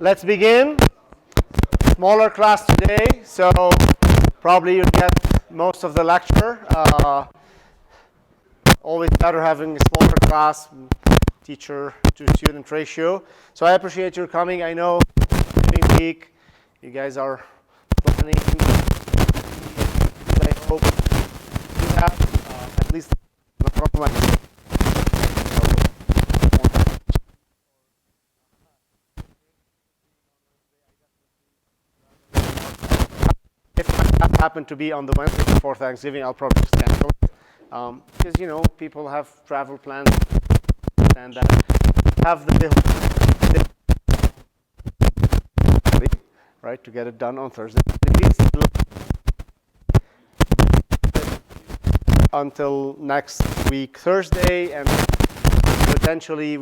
Let's begin. Smaller class today, so probably you'll get most of the lecture. Always better having a smaller class, teacher to student ratio. So I appreciate your coming. I know during the week you guys are planning. I hope you have at least no problem. If I happen to be on the Wednesday before Thanksgiving, I'll probably just cancel it. Because, you know, people have travel plans and have the right to get it done on Thursday. At least until next week Thursday, and potentially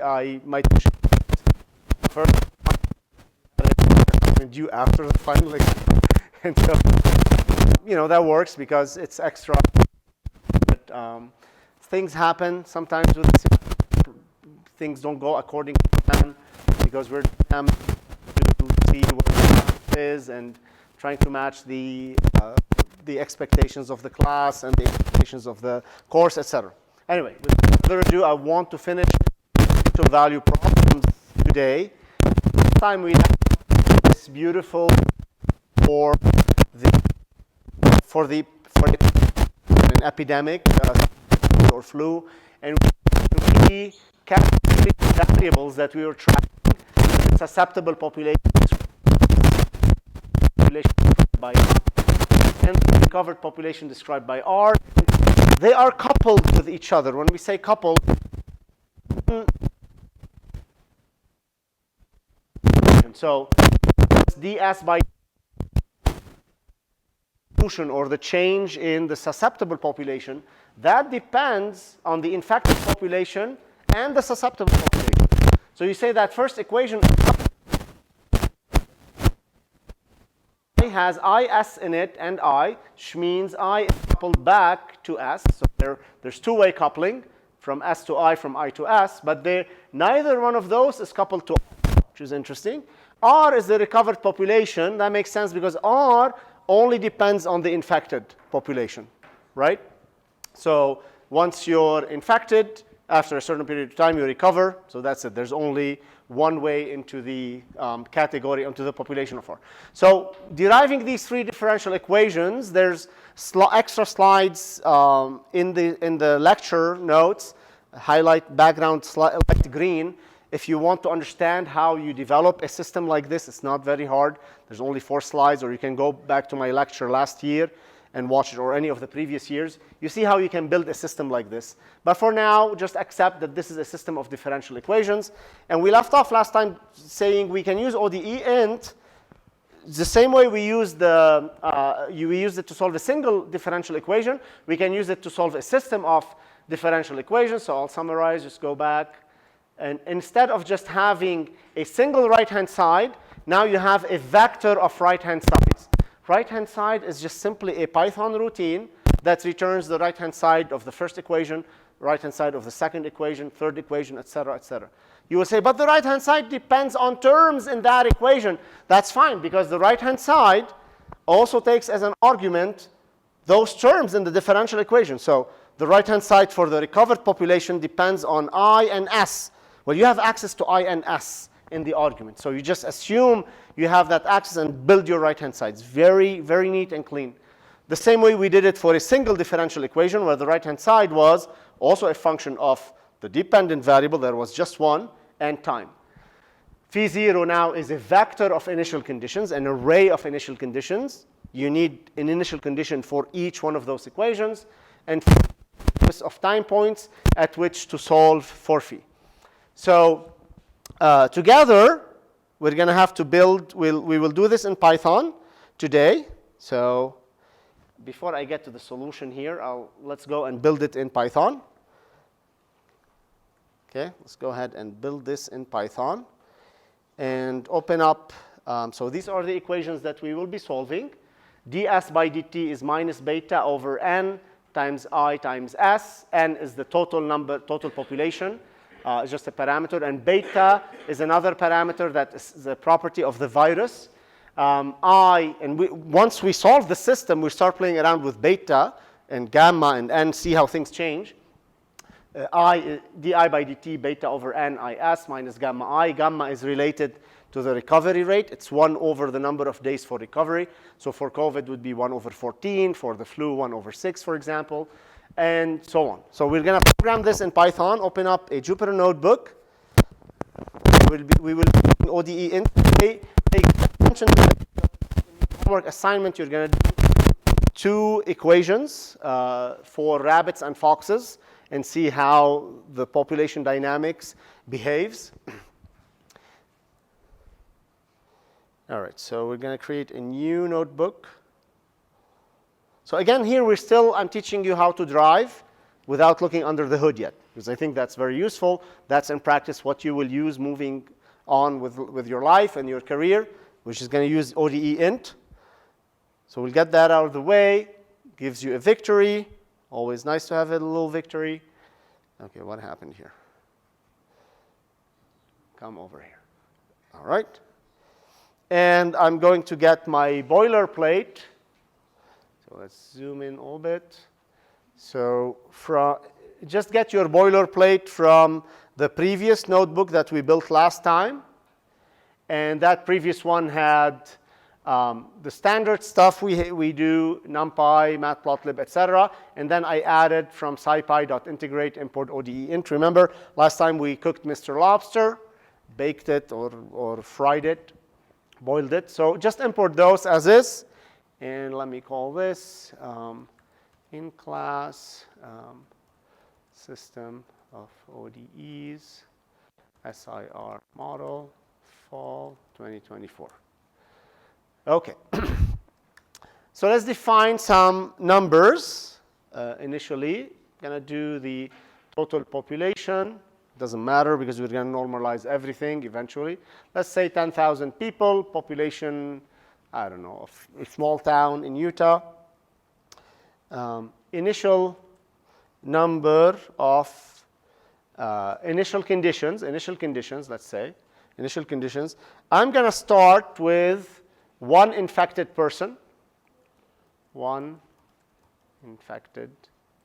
I might first due after the final exam. And so, you know, that works because it's extra. But, things happen sometimes with things don't go according to plan because we're trying to see what it is and trying to match the expectations of the class and the expectations of the course, etc. Anyway, without further ado, I want to finish the value problems today. This time we have this beautiful for an epidemic or flu, and we calculate variables that we were tracking, susceptible population by and the recovered population described by R. They are coupled with each other. When we say coupled, so ds by or the change in the susceptible population, that depends on the infected population and the susceptible population. So you say that first equation has IS in it and I, which means I is coupled back to S. So there's two-way coupling from S to I, from I to S, but neither one of those is coupled to R, which is interesting. R is the recovered population. That makes sense because R only depends on the infected population, right? So once you're infected, after a certain period of time, you recover. So that's it. There's only one way into the category, into the population of R. So deriving these three differential equations, there's extra slides in the lecture notes. Highlight background light green. If you want to understand how you develop a system like this, it's not very hard. There's only 4 slides, or you can go back to my lecture last year and watch it, or any of the previous years. You see how you can build a system like this. But for now, just accept that this is a system of differential equations. And we left off last time saying we can use ODEint the same way we used we used it to solve a single differential equation. We can use it to solve a system of differential equations. So I'll summarize, just go back. And instead of just having a single right-hand side, now you have a vector of right-hand sides. Right-hand side is just simply a Python routine that returns the right-hand side of the first equation, right-hand side of the second equation, third equation, etc., etc. You will say, but the right-hand side depends on terms in that equation. That's fine, because the right-hand side also takes as an argument those terms in the differential equation. So the right-hand side for the recovered population depends on I and S. Well, you have access to I and S in the argument. So you just assume you have that access and build your right-hand sides. Very, very neat and clean. The same way we did it for a single differential equation, where the right-hand side was also a function of the dependent variable, there was just one, and time. Phi 0 now is a vector of initial conditions, an array of initial conditions. You need an initial condition for each one of those equations, and of time points at which to solve for phi. So together, we're going to have to build, we will do this in Python today. So before I get to the solution here, let's go and build it in Python. Okay, let's go ahead and build this in Python. And open up, so these are the equations that we will be solving. ds by dt is minus beta over n times I times S. N is the total number, total population. It's just a parameter. And beta is another parameter that is the property of the virus. Once we solve the system, we start playing around with beta and gamma and n, see how things change. Di by dt, beta over n is minus gamma I. Gamma is related to the recovery rate. It's 1 over the number of days for recovery. So for COVID, it would be 1 over 14. For the flu, 1 over 6, for example, and so on. So we're going to program this in Python. Open up a Jupyter notebook. We will be using ODE int. Pay attention to the homework assignment. You're going to do 2 equations for rabbits and foxes and see how the population dynamics behaves. All right, so we're going to create a new notebook. So again, here I'm teaching you how to drive without looking under the hood yet, because I think that's very useful. That's in practice what you will use moving on with your life and your career, which is going to use ODE int. So we'll get that out of the way. Gives you a victory. Always nice to have a little victory. Okay, what happened here? Come over here. All right. And I'm going to get my boilerplate. So let's zoom in a little bit. So just get your boilerplate from the previous notebook that we built last time. And that previous one had the standard stuff we do, NumPy, Matplotlib, etc. And then I added from scipy.integrate import ODE int. Remember, last time we cooked Mr. Lobster, baked it or fried it, boiled it. So just import those as is. And let me call this in class system of ODEs, SIR model, fall 2024. Okay. So let's define some numbers initially. Going to do the total population. Doesn't matter because we're going to normalize everything eventually. Let's say 10,000 people, population, I don't know, of a small town in Utah. Initial number of initial conditions, let's say, initial conditions. I'm going to start with 1 infected person. 1 infected,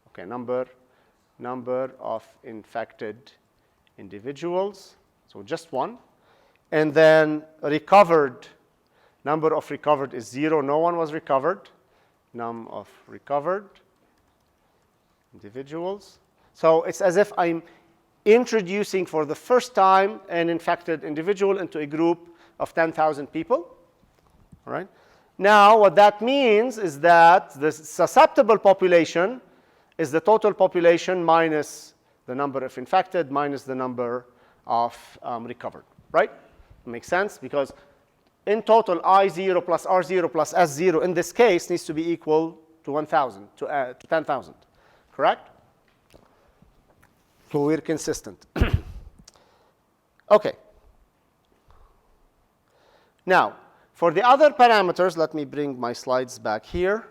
okay, number of infected individuals, so just 1. And then recovered, number of recovered is 0. No one was recovered. Num of recovered individuals. So it's as if I'm introducing for the first time an infected individual into a group of 10,000 people. All right. Now, what that means is that the susceptible population is the total population minus the number of infected minus the number of recovered. Right? Makes sense? Because in total, I0 plus R0 plus S0 in this case needs to be equal to 1,000, to 10,000. Correct? So we're consistent. Okay. Now, for the other parameters, let me bring my slides back here.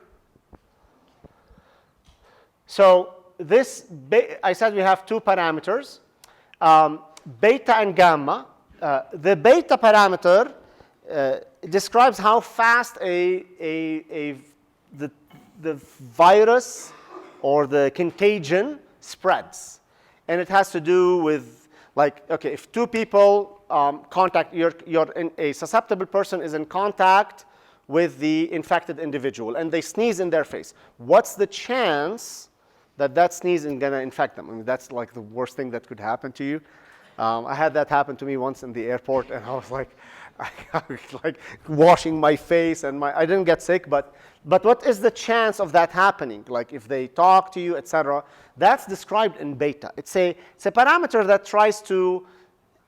So this, I said we have 2 parameters, beta and gamma. The beta parameter describes how fast the virus or the contagion spreads. And it has to do with, like, okay, if 2 people contact, a susceptible person is in contact with the infected individual, and they sneeze in their face. What's the chance that that sneeze is going to infect them? I mean, that's like the worst thing that could happen to you. I had that happen to me once in the airport, and I was like, I was like washing my face, and I didn't get sick, but what is the chance of that happening? Like if they talk to you, etc. That's described in beta. It's a parameter that tries to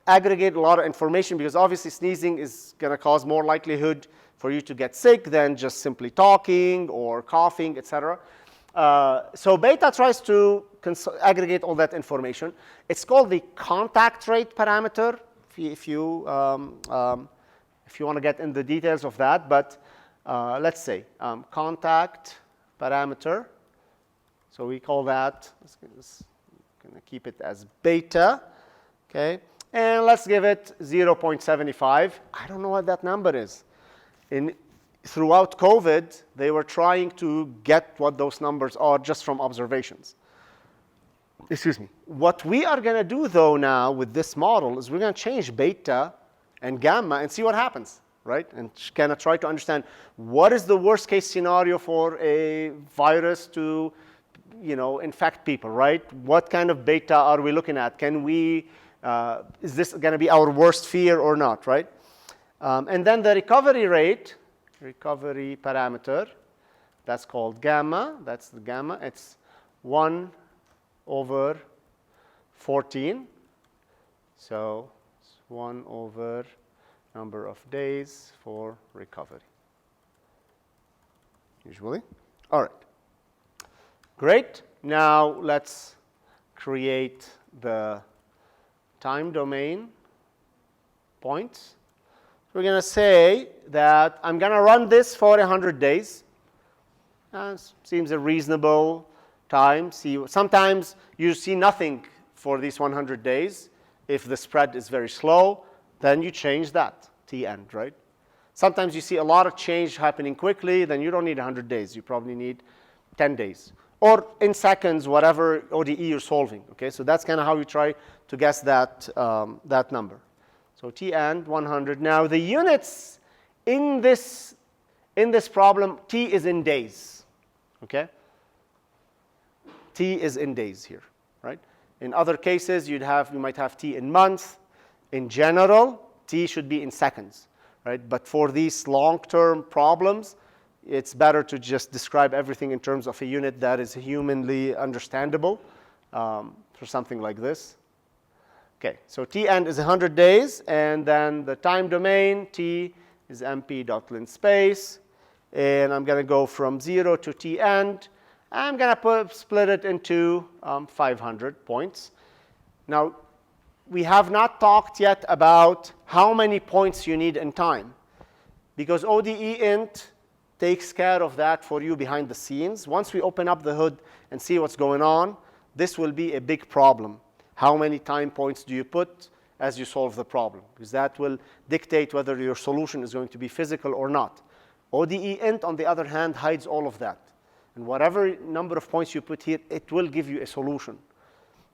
aggregate a lot of information, because obviously sneezing is going to cause more likelihood for you to get sick than just simply talking or coughing, etc. So beta tries to aggregate all that information. It's called the contact rate parameter, if you want to get in the details of that. But let's say contact parameter. So we call that, let's going to keep it as beta. Okay, and let's give it 0.75. I don't know what that number is. Throughout COVID, they were trying to get what those numbers are just from observations. Excuse me. What we are going to do, though, now with this model is we're going to change beta and gamma and see what happens, right? And kind of try to understand what is the worst case scenario for a virus to, infect people, right? What kind of beta are we looking at? Can we, is this going to be our worst fear or not, right? And then the recovery rate, recovery parameter, that's called gamma. That's the gamma. It's 1 over 14. So it's 1 over number of days for recovery, usually. All right. Great. Now let's create the time domain points. We're going to say that I'm going to run this for 100 days. Seems a reasonable time. Sometimes you see nothing for these 100 days. If the spread is very slow, then you change that, t-end, right? Sometimes you see a lot of change happening quickly, then you don't need 100 days. You probably need 10 days. Or in seconds, whatever ODE you're solving. Okay, so that's kind of how you try to guess that, that number. So t-end 100. Now the units in this problem, t is in days. Okay? T is in days here, right? In other cases, you might have t in months. In general, t should be in seconds, right? But for these long-term problems, it's better to just describe everything in terms of a unit that is humanly understandable for something like this. Okay, so t-end is 100 days, and then the time domain, t is mp.lin space, and I'm going to go from 0 to t-end. I'm going to split it into 500 points. Now, we have not talked yet about how many points you need in time, because odeint takes care of that for you behind the scenes. Once we open up the hood and see what's going on, this will be a big problem. How many time points do you put as you solve the problem? Because that will dictate whether your solution is going to be physical or not. odeint, on the other hand, hides all of that. And whatever number of points you put here, it will give you a solution.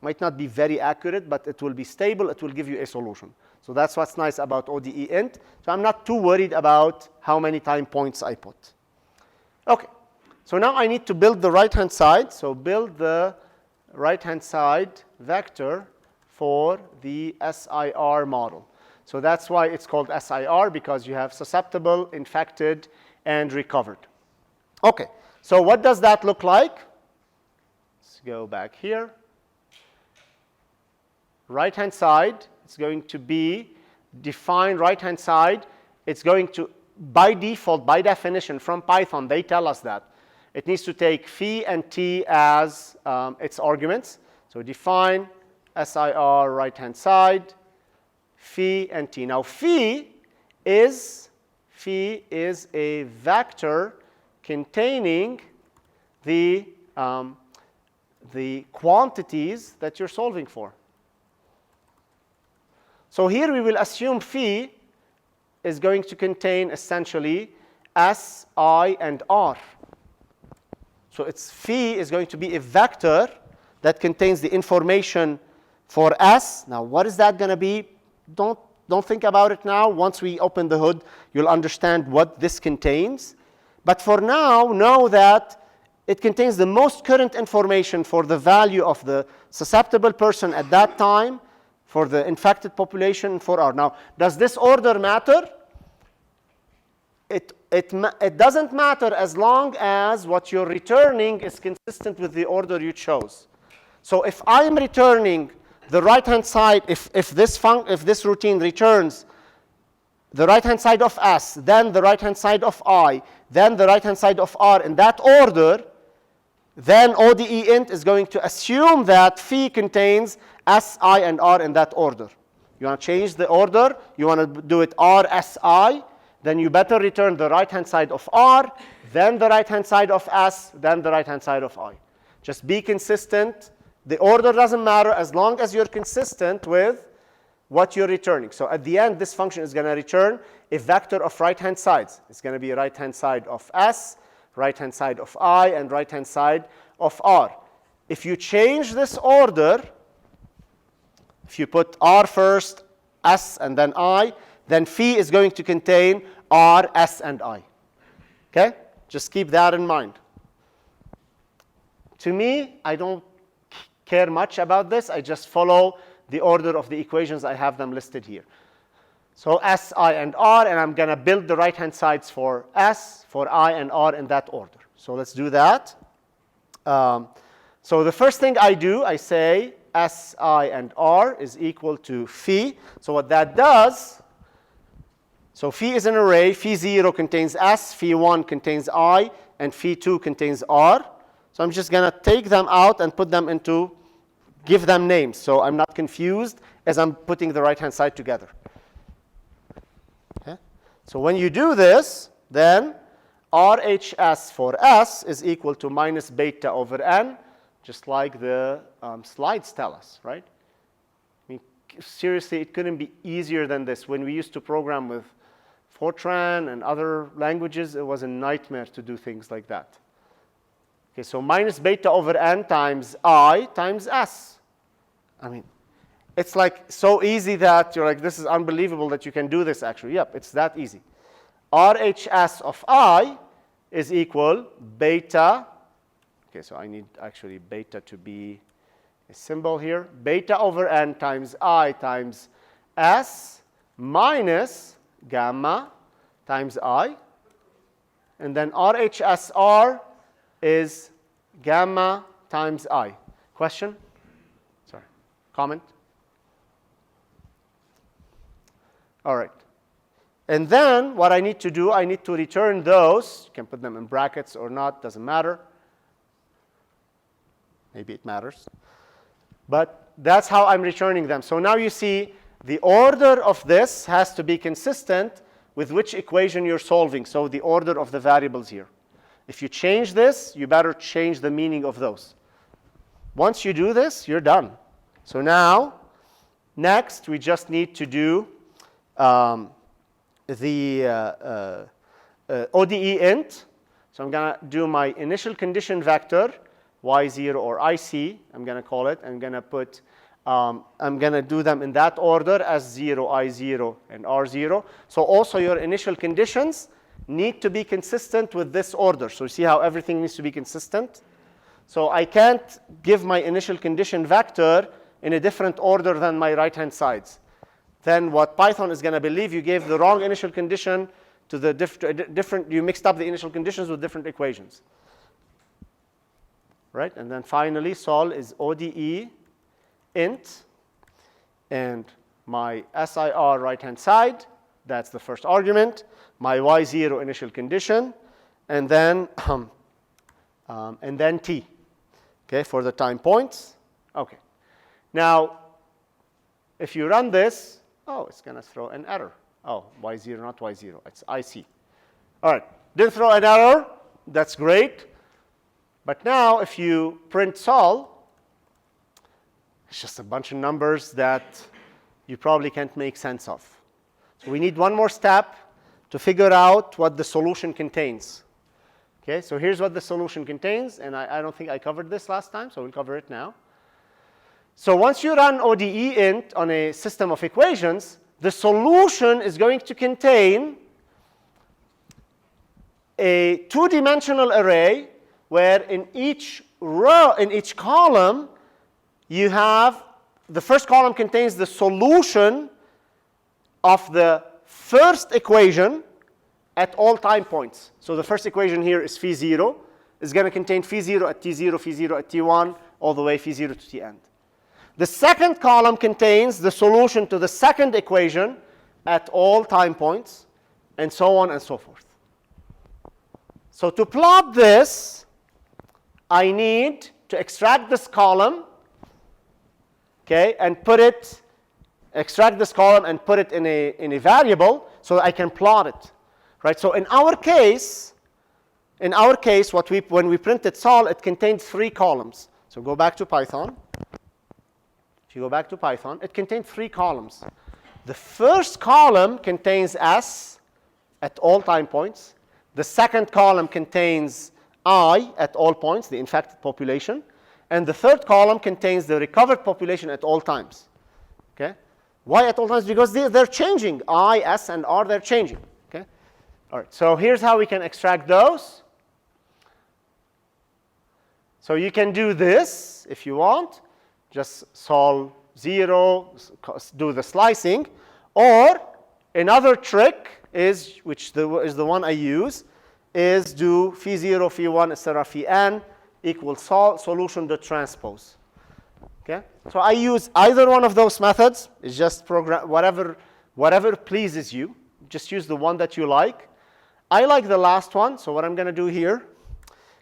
Might not be very accurate, but it will be stable. It will give you a solution. So that's what's nice about odeint. So I'm not too worried about how many time points I put. OK, so now I need to build the right-hand side. So build the right-hand side vector for the SIR model. So that's why it's called SIR, because you have susceptible, infected, and recovered. OK, so what does that look like? Let's go back here. Right-hand side, it's going to be defined right-hand side. It's going to, by default, by definition, from Python, they tell us that. It needs to take phi and t as its arguments. So define SIR right-hand side, phi and t. Now phi is a vector containing the quantities that you're solving for. So here we will assume phi is going to contain essentially S, I, and R. So its phi is going to be a vector that contains the information for S. Now, what is that going to be? Don't think about it now. Once we open the hood, you'll understand what this contains. But for now, know that it contains the most current information for the value of the susceptible person at that time, for the infected population, for R. Now, does this order matter? It doesn't matter as long as what you're returning is consistent with the order you chose. So if I'm returning the right-hand side, if this routine returns the right-hand side of S, then the right-hand side of I, then the right-hand side of R in that order, then odeint is going to assume that phi contains S, I, and R in that order. You want to change the order, you want to do it R, S, I, then you better return the right-hand side of R, then the right-hand side of S, then the right-hand side of I. Just be consistent. The order doesn't matter as long as you're consistent with what you're returning. So at the end, this function is going to return a vector of right-hand sides. It's going to be right-hand side of S, right-hand side of I, and right-hand side of R. If you change this order, if you put R first, S, and then I, then phi is going to contain R, S, and I. Okay? Just keep that in mind. To me, I don't care much about this. I just follow the order of the equations. I have them listed here. So S, I, and R, and I'm going to build the right-hand sides for S, for I, and R in that order. So let's do that. So the first thing I do, I say S, I, and R is equal to phi. So what that does, so phi is an array. Phi 0 contains S, phi 1 contains I, and phi 2 contains R. So I'm just going to take them out and put them into, give them names, so I'm not confused as I'm putting the right-hand side together. Okay? So when you do this, then RHS for S is equal to minus beta over n, just like the slides tell us, right? I mean, seriously, it couldn't be easier than this. When we used to program with Fortran and other languages, it was a nightmare to do things like that. Okay, so minus beta over n times I times S. I mean, it's like so easy that you're like, this is unbelievable that you can do this actually. Yep, it's that easy. RHS of I is equal beta. Okay, so I need actually beta to be a symbol here. Beta over n times I times S minus gamma times I. And then RHSR is gamma times I. Question? Sorry. Comment? All right. And then what I need to do, I need to return those. You can put them in brackets or not, doesn't matter. Maybe it matters. But that's how I'm returning them. So now you see the order of this has to be consistent with which equation you're solving. So the order of the variables here. If you change this, you better change the meaning of those. Once you do this, you're done. So now, next, we just need to do the ODE int. So I'm going to do my initial condition vector, y0 or IC, I'm going to call it. I'm going to put, I'm going to do them in that order as 0, I0, and R0. So also your initial conditions need to be consistent with this order. So you see how everything needs to be consistent? So I can't give my initial condition vector in a different order than my right-hand sides. Then what Python is going to believe, you gave the wrong initial condition to the different, you mixed up the initial conditions with different equations. Right? And then finally, sol is ODE int, and my SIR right-hand side, that's the first argument, my y0 initial condition, and then t, okay, for the time points. Okay. Now, if you run this, oh, it's going to throw an error. Oh, y0, not y0, it's IC. All right, didn't throw an error. That's great. But now, if you print sol, it's just a bunch of numbers that you probably can't make sense of. So we need one more step to figure out what the solution contains. Okay, so here's what the solution contains, and I don't think I covered this last time, so we'll cover it now. So once you run ODE int on a system of equations, the solution is going to contain a two-dimensional array where in each row, in each column, you have, the first column contains the solution of the first equation at all time points. So the first equation here is phi 0. It's going to contain phi 0 at t0, phi 0 at t1, all the way phi 0 to t end. The second column contains the solution to the second equation at all time points, and so on and so forth. So to plot this, I need to extract this column, okay, and put it, extract this column and put it in a variable so that I can plot it, right? So in our case, when we printed sol, it contained 3 columns. So go back to Python. If you go back to Python, it contained 3 columns. The first column contains S at all time points. The second column contains I at all points, the infected population. And the third column contains the recovered population at all times. Okay? Why at all times? Because they're changing. I, S, and R, they're changing. Okay? All right, so here's how we can extract those. So you can do this if you want. Just solve 0, do the slicing. Or another trick is, which is the one I use, is do phi 0, phi 1, etc., phi n equals solution dot transpose. Okay? So I use either one of those methods. It's just program whatever pleases you. Just use the one that you like. I like the last one. So what I'm going to do here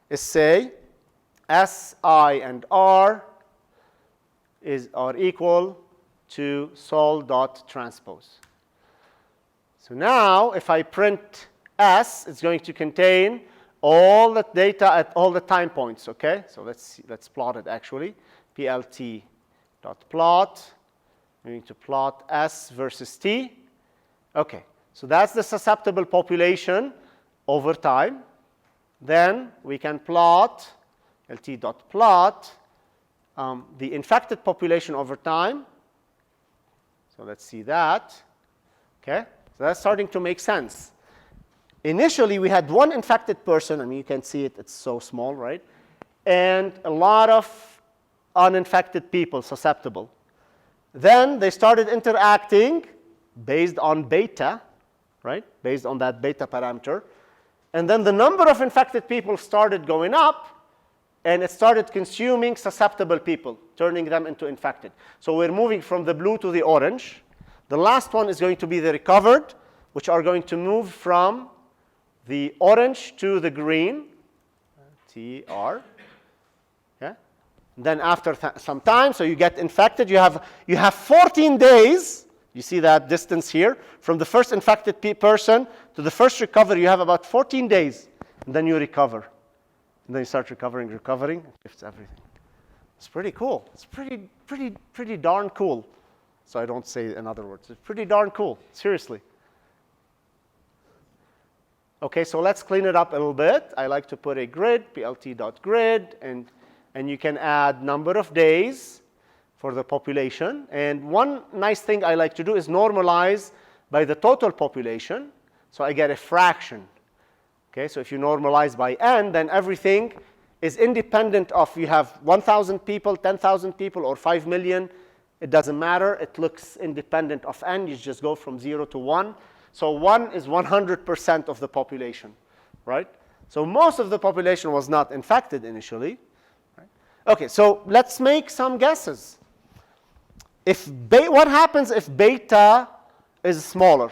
is say S, I, and R are equal to sol dot transpose. So now if I print S, it's going to contain all the data at all the time points. Okay? So let's plot it actually. PLT dot plot. We need to plot S versus T. Okay. So that's the susceptible population over time. Then we can plot LT dot plot the infected population over time. So let's see that. Okay? So that's starting to make sense. Initially, we had one infected person. I mean, you can see it. It's so small, right? And a lot of uninfected people, susceptible. Then they started interacting based on beta, right? Based on that beta parameter. And then the number of infected people started going up, and it started consuming susceptible people, turning them into infected. So we're moving from the blue to the orange. The last one is going to be the recovered, which are going to move from the orange to the green, TR. Yeah? Then after some time, so you get infected, you have 14 days. You see that distance here? From the first infected person to the first recovery, you have about 14 days. And then you recover. And then you start recovering, it shifts everything. It's pretty cool. It's pretty darn cool. So I don't say in other words. It's pretty darn cool, seriously. Okay, so let's clean it up a little bit. I like to put a grid, plt.grid, and you can add number of days for the population. And one nice thing I like to do is normalize by the total population, so I get a fraction. Okay, so if you normalize by n, then everything is independent of you have 1,000 people, 10,000 people, or 5 million. It doesn't matter. It looks independent of n. You just go from 0 to 1. So 1 is 100% of the population, right? So most of the population was not infected initially. Right? Okay, so let's make some guesses. What happens if beta is smaller?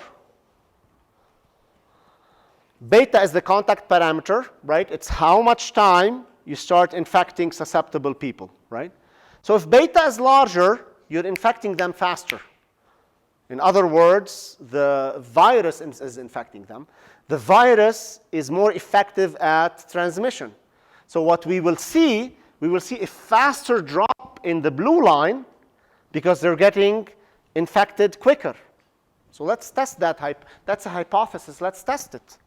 Beta is the contact parameter, right? It's how much time you start infecting susceptible people, right? So if beta is larger, you're infecting them faster. In other words, the virus is infecting them. The virus is more effective at transmission. So what we will see a faster drop in the blue line because they're getting infected quicker. So let's test that. That's a hypothesis. Let's test it.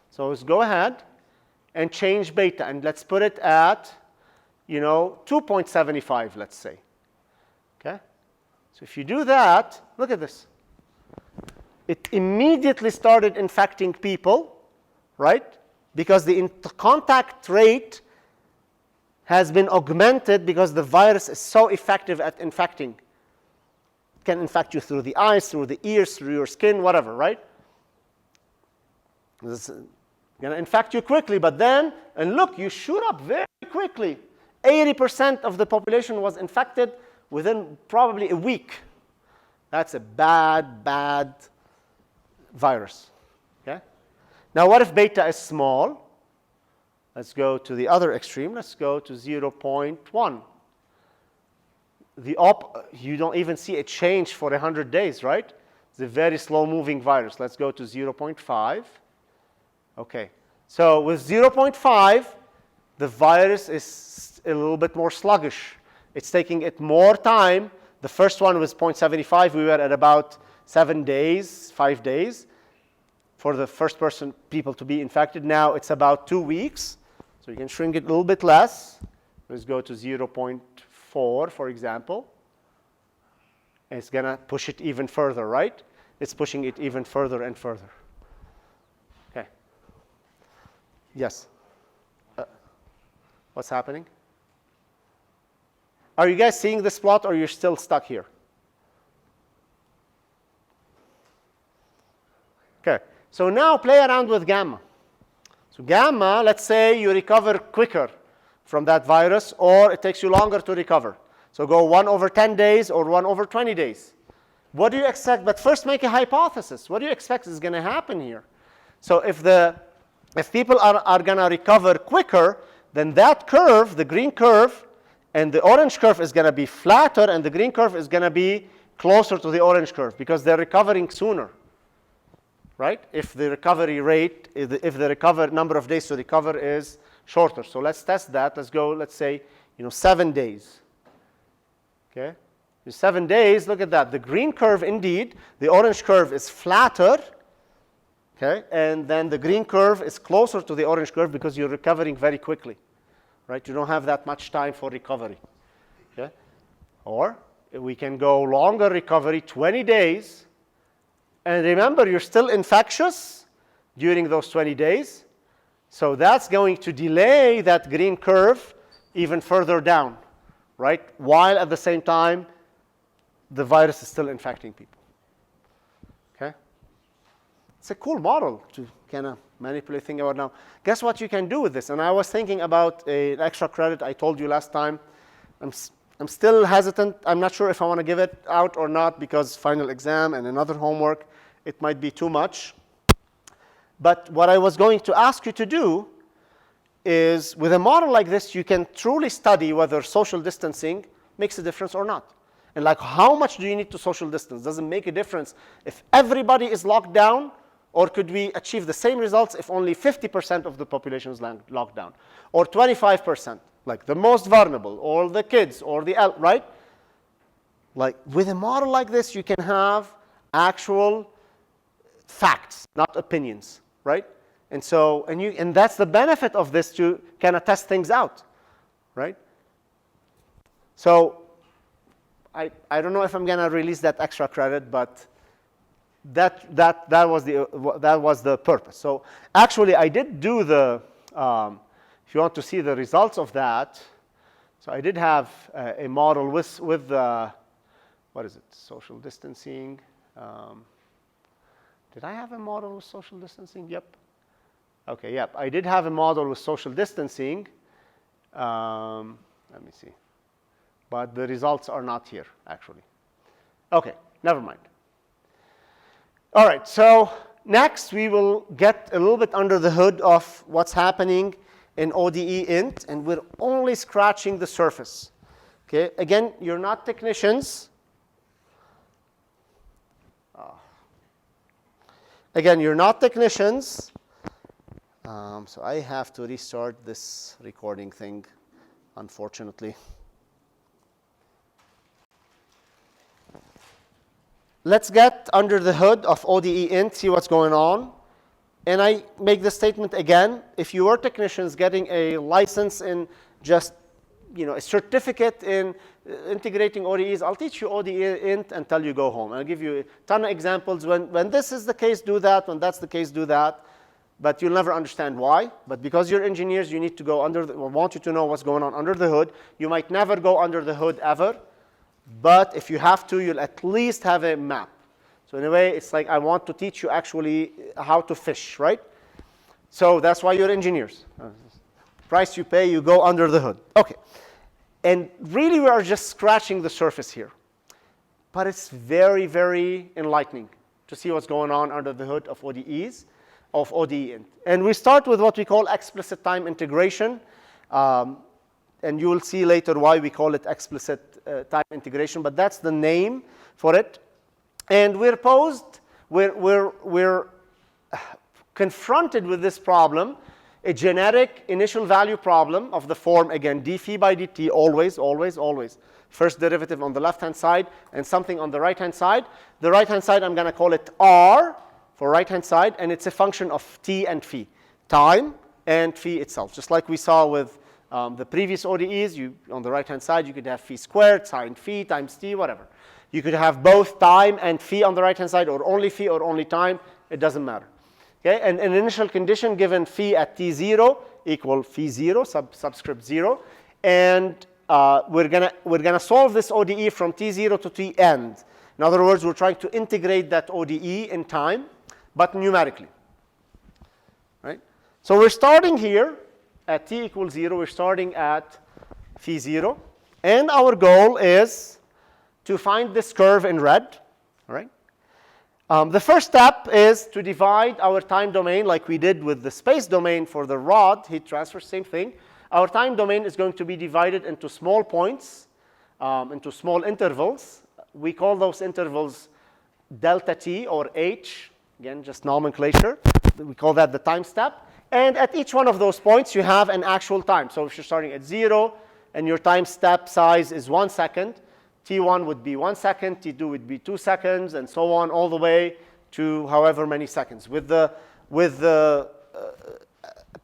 So let's go ahead and change beta, and let's put it at, 2.75, let's say. Okay? So if you do that, look at this. It immediately started infecting people, right? Because the contact rate has been augmented because the virus is so effective at infecting. It can infect you through the eyes, through the ears, through your skin, whatever, right? It's going to infect you quickly, but then, and look, you shoot up very quickly. 80% of the population was infected within probably a week. That's a bad virus. Okay? Now, what if beta is small? Let's go to the other extreme. Let's go to 0.1. You don't even see a change for 100 days, right? It's a very slow-moving virus. Let's go to 0.5. Okay. So with 0.5, the virus is a little bit more sluggish. It's taking it more time. The first one was 0.75. We were at about 7 days, 5 days for the first people to be infected. Now it's about 2 weeks. So you can shrink it a little bit less. Let's go to 0.4, for example. And it's going to push it even further, right? It's pushing it even further and further. Okay. Yes. What's happening? Are you guys seeing this plot, or you're still stuck here? Okay. So now play around with gamma. So gamma, let's say you recover quicker from that virus, or it takes you longer to recover. So go 1 over 10 days or 1 over 20 days. What do you expect? But first make a hypothesis. What do you expect is going to happen here? So if people are going to recover quicker, then that curve, the green curve, and the orange curve is going to be flatter, and the green curve is going to be closer to the orange curve because they're recovering sooner, right? If the recovery rate, if the number of days to recover is shorter. So let's test that. Let's go, let's say, 7 days. Okay? In 7 days, look at that. The green curve, indeed, the orange curve is flatter. Okay? And then the green curve is closer to the orange curve because you're recovering very quickly. Right? You don't have that much time for recovery. Okay? Or we can go longer recovery, 20 days. And remember, you're still infectious during those 20 days. So that's going to delay that green curve even further down, right? While at the same time, the virus is still infecting people. Okay? It's a cool model to kind of manipulate things about now. Guess what you can do with this? And I was thinking about an extra credit I told you last time. I'm still hesitant. I'm not sure if I want to give it out or not because final exam and another homework, it might be too much. But what I was going to ask you to do is, with a model like this, you can truly study whether social distancing makes a difference or not. And like, how much do you need to social distance? Does it make a difference if everybody is locked down? Or could we achieve the same results if only 50% of the population is locked down? Or 25%, like the most vulnerable, or the kids, or the elderly, right? Like, with a model like this, you can have actual facts, not opinions, right? And so, and that's the benefit of this, to kind of test things out, right? So I don't know if I'm going to release that extra credit, but that was the purpose. So actually, I did do the, if you want to see the results of that, so I did have a model with what is it, social distancing. Did I have a model with social distancing? Yep. Okay, yep. I did have a model with social distancing. Let me see. But the results are not here, actually. Okay, never mind. All right, so next we will get a little bit under the hood of what's happening in ODEint, and we're only scratching the surface. Okay, again, you're not technicians. Again, you're not technicians. So I have to restart this recording thing, unfortunately. Let's get under the hood of ODEint, see what's going on. And I make the statement again, if you are technicians getting a license in just, a certificate in integrating ODEs, I'll teach you ODEint until you go home. I'll give you a ton of examples. When this is the case, do that. When that's the case, do that. But you'll never understand why. But because you're engineers, you need to go under, I want you to know what's going on under the hood. You might never go under the hood ever. But if you have to, you'll at least have a map. So in a way, it's like I want to teach you actually how to fish, right? So that's why you're engineers. Price you pay, you go under the hood. Okay. And really, we are just scratching the surface here. But it's very, very enlightening to see what's going on under the hood of ODEs, of ODEint. And we start with what we call explicit time integration. And you will see later why we call it explicit time integration, but that's the name for it. And we're confronted with this problem, a generic initial value problem of the form, again, d phi by dt, always, always, always. first derivative on the left-hand side and something on the right-hand side. The right-hand side, I'm going to call it r for right-hand side, and it's a function of t and phi, time and phi itself. Just like we saw with the previous ODEs, on the right-hand side, you could have phi squared, sine phi, times t, whatever. You could have both time and phi on the right-hand side, or only phi or only time. It doesn't matter. Okay? And an initial condition given phi at t0 equal phi 0, subscript 0. And we're gonna solve this ODE from t0 to t end. In other words, we're trying to integrate that ODE in time, but numerically. Right? So we're starting here at t equals 0. We're starting at phi 0. And our goal is to find this curve in red. All right? The first step is to divide our time domain like we did with the space domain for the rod heat transfer, same thing. Our time domain is going to be divided into small points, into small intervals. We call those intervals delta t or h, again, just nomenclature. We call that the time step. And at each one of those points, you have an actual time. So if you're starting at 0 and your time step size is 1 second, t1 would be 1 second, t2 would be 2 seconds, and so on, all the way to however many seconds. With the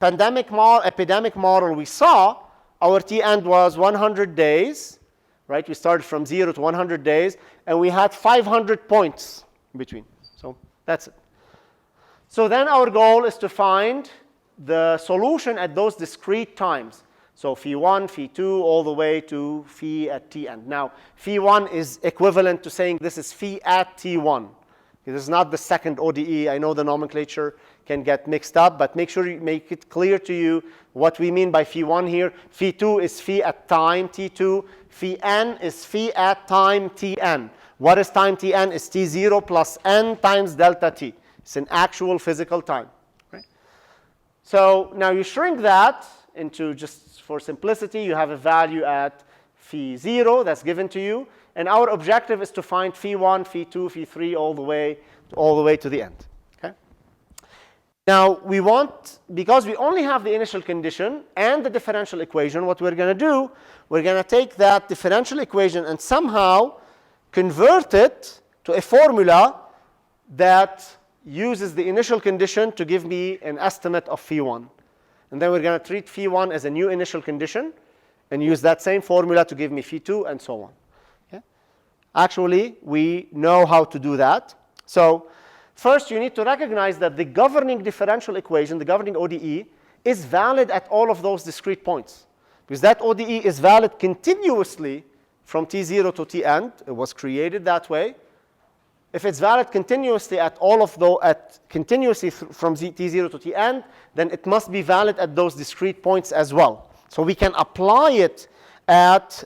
epidemic model we saw, our t end was 100 days, right? We started from 0 to 100 days, and we had 500 points in between. So that's it. So then our goal is to find the solution at those discrete times. So phi 1, phi 2, all the way to phi at t end. Now, phi 1 is equivalent to saying this is phi at t1. This is not the second ODE. I know the nomenclature can get mixed up, but make sure you make it clear to you what we mean by phi 1 here. Phi 2 is phi at time t2. Phi n is phi at time tn. What is time tn? Is t0 plus n times delta t. It's an actual physical time. Right? So now you shrink that into, just for simplicity, you have a value at phi 0 that's given to you. And our objective is to find phi 1, phi 2, phi 3, all the way to the end. Okay? Now, we want, because we only have the initial condition and the differential equation, what we're going to do, we're going to take that differential equation and somehow convert it to a formula that uses the initial condition to give me an estimate of phi 1. And then we're going to treat phi 1 as a new initial condition and use that same formula to give me phi 2 and so on. Okay? Actually, we know how to do that. So first, you need to recognize that the governing differential equation, the governing ODE, is valid at all of those discrete points. Because that ODE is valid continuously from t0 to t end. It was created that way. If it's valid continuously at all of those, continuously from t0 to t end, then it must be valid at those discrete points as well. So we can apply it at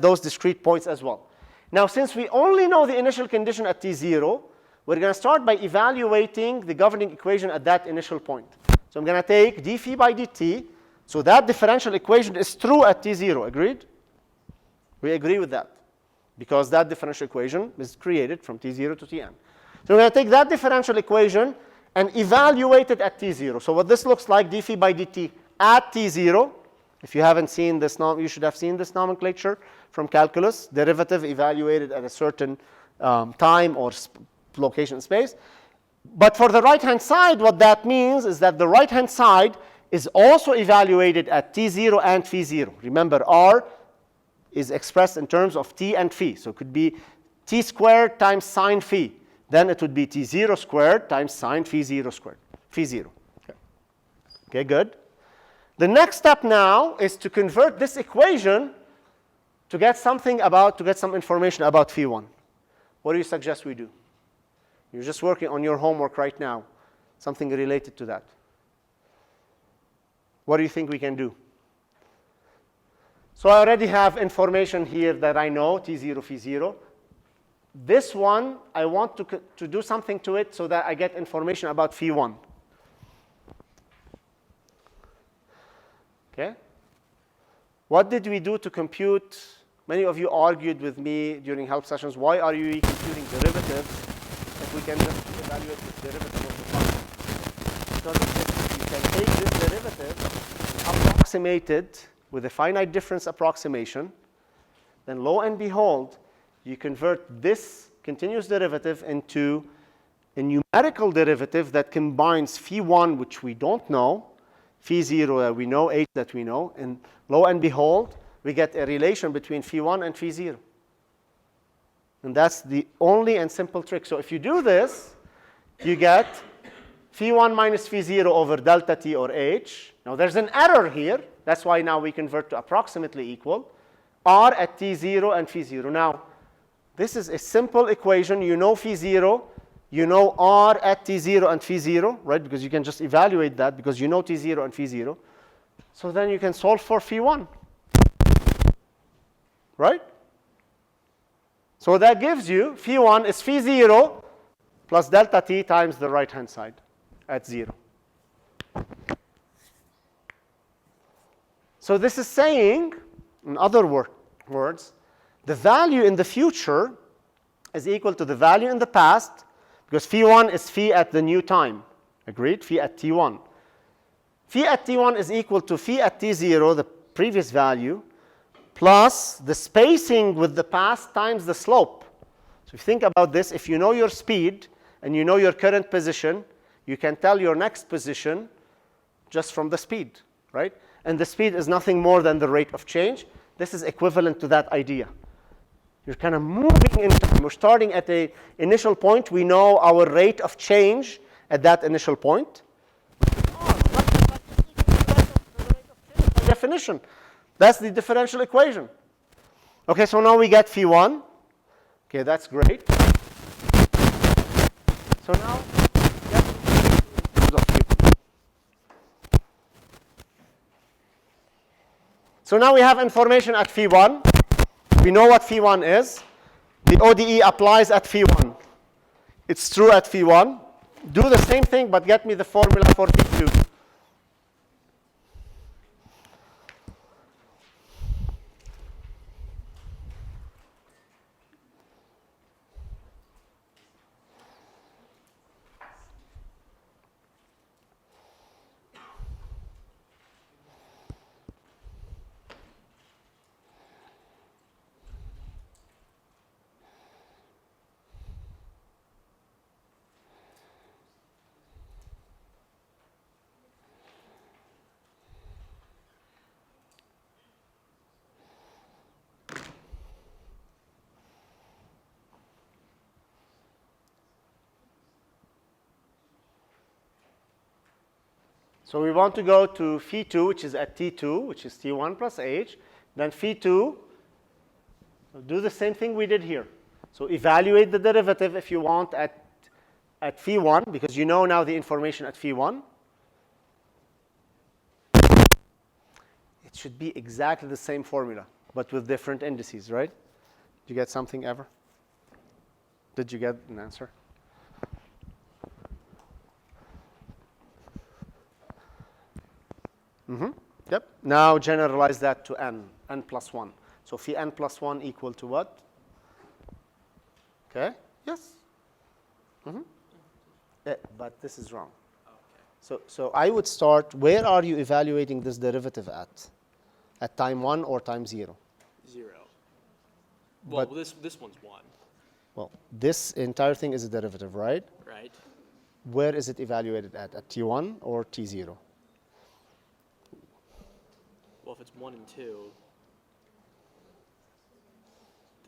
those discrete points as well. Now, since we only know the initial condition at t0, we're going to start by evaluating the governing equation at that initial point. So I'm going to take d phi by dt. So that differential equation is true at t0. Agreed? We agree with that, because that differential equation is created from t0 to tn. So we're going to take that differential equation and evaluate it at t0. So what this looks like, d phi by dt at t0, if you haven't seen this, you should have seen this nomenclature from calculus, derivative evaluated at a certain time or location in space. But for the right-hand side, what that means is that the right-hand side is also evaluated at t0 and phi 0. Remember, r is expressed in terms of t and phi. So it could be t squared times sine phi. Then it would be t0 squared times sine phi 0 squared. Phi 0. Okay, good. The next step now is to convert this equation to get some information about phi 1. What do you suggest we do? You're just working on your homework right now. Something related to that. What do you think we can do? So I already have information here that I know, t0, phi 0. This one, I want to do something to it so that I get information about phi 1. Okay? What did we do to compute? Many of you argued with me during help sessions, why are you computing derivatives if we can just evaluate the derivative of the function? Because if you can take this derivative, approximate it with a finite difference approximation, then lo and behold, you convert this continuous derivative into a numerical derivative that combines phi1, which we don't know, phi0 that we know, h that we know, and lo and behold, we get a relation between phi1 and phi0. And that's the only and simple trick. So if you do this, you get phi1 minus phi0 over delta t or h. Now there's an error here. That's why now we convert to approximately equal r at t0 and phi0. Now, this is a simple equation. You know phi0. You know r at t0 and phi0, right? Because you can just evaluate that because you know t0 and phi0. So then you can solve for phi1, right? So that gives you phi1 is phi0 plus delta t times the right-hand side at 0. So this is saying, in other words, the value in the future is equal to the value in the past, because phi1 is phi at the new time. Agreed? Phi at t1. Phi at t1 is equal to phi at t0, the previous value, plus the spacing with the past times the slope. So if you think about this, if you know your speed and you know your current position, you can tell your next position just from the speed, right? And the speed is nothing more than the rate of change. This is equivalent to that idea. You're kind of moving in time. We're starting at an initial point. We know our rate of change at that initial point. By definition, that's the differential equation. Okay, so now we get phi1. Okay, that's great. So now, so now we have information at phi1. We know what phi1 is. The ODE applies at phi1. It's true at phi1. Do the same thing, but get me the formula for phi2. So we want to go to phi2, which is at t2, which is t1 plus h. Then phi2, do the same thing we did here. So evaluate the derivative if you want at phi1, because you know now the information at phi1. It should be exactly the same formula, but with different indices, right? Did you get something ever? Did you get an answer? Yep. Now generalize that to n plus 1. So phi n plus 1 equal to what? Okay. Yes. But this is wrong. Okay. So I would start, where are you evaluating this derivative at? At time 1 or time 0? 0. Well, this one's 1. Well, this entire thing is a derivative, right? Right. Where is it evaluated at t1 or t0? Well, if it's 1 and 2,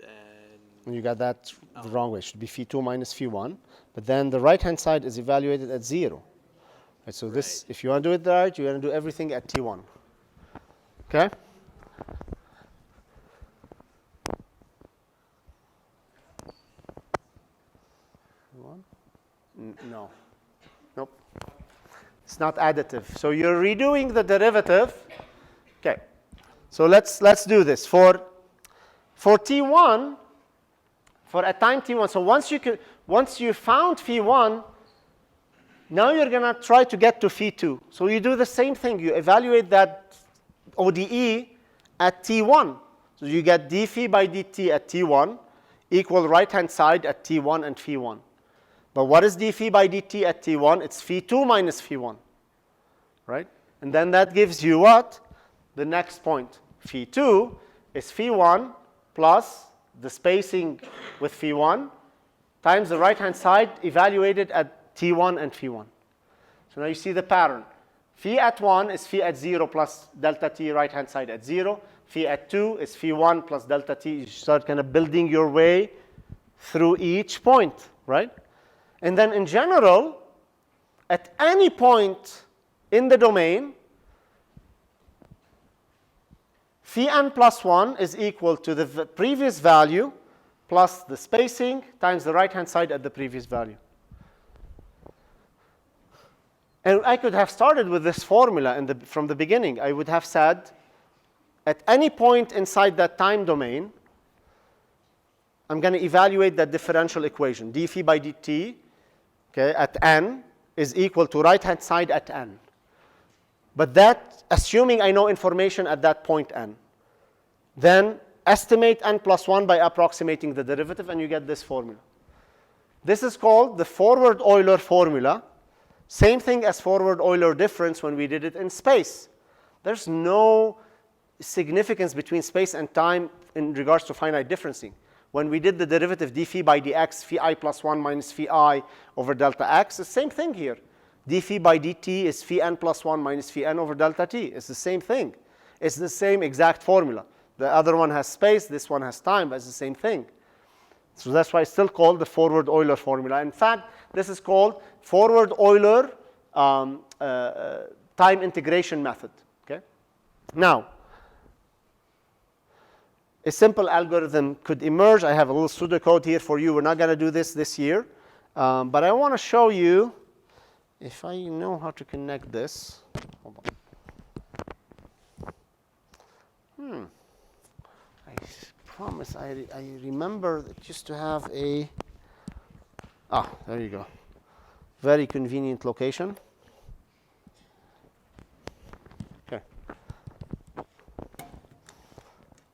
then... You got that the wrong way. It should be phi2 minus phi1. But then the right-hand side is evaluated at 0. Right, so this, if you want to do it right, you want to do everything at t1. Okay? No. Nope. It's not additive. So you're redoing the derivative. Okay. So let's do this. For t1, for a time t1, so once you found phi1, now you're going to try to get to phi2. So you do the same thing. You evaluate that ODE at t1. So you get d phi by dt at t1 equal right-hand side at t1 and phi1. But what is d phi by dt at t1? It's phi2 minus phi1, right? And then that gives you what? The next point. Phi2 is phi1 plus the spacing with phi1 times the right-hand side evaluated at t1 and phi1. So now you see the pattern. Phi at 1 is phi at 0 plus delta t right-hand side at 0. Phi at 2 is phi1 plus delta t. You start kind of building your way through each point, right? And then in general, at any point in the domain, phi n plus 1 is equal to the previous value plus the spacing times the right-hand side at the previous value. And I could have started with this formula from the beginning. I would have said, at any point inside that time domain, I'm going to evaluate that differential equation. d phi by dt, okay, at n is equal to right-hand side at n. But that, assuming I know information at that point n. Then estimate n plus 1 by approximating the derivative, and you get this formula. This is called the forward Euler formula. Same thing as forward Euler difference when we did it in space. There's no significance between space and time in regards to finite differencing. When we did the derivative d phi by dx, phi I plus 1 minus phi I over delta x, the same thing here. d phi by dt is phi n plus 1 minus phi n over delta t. It's the same thing. It's the same exact formula. The other one has space, this one has time, but it's the same thing. So that's why it's still called the forward Euler formula. In fact, this is called forward Euler time integration method. Okay? Now, a simple algorithm could emerge. I have a little pseudocode here for you. We're not going to do this year. But I want to show you, if I know how to connect this. Hold on. I promise I remember it used to have a, there you go. Very convenient location. Okay.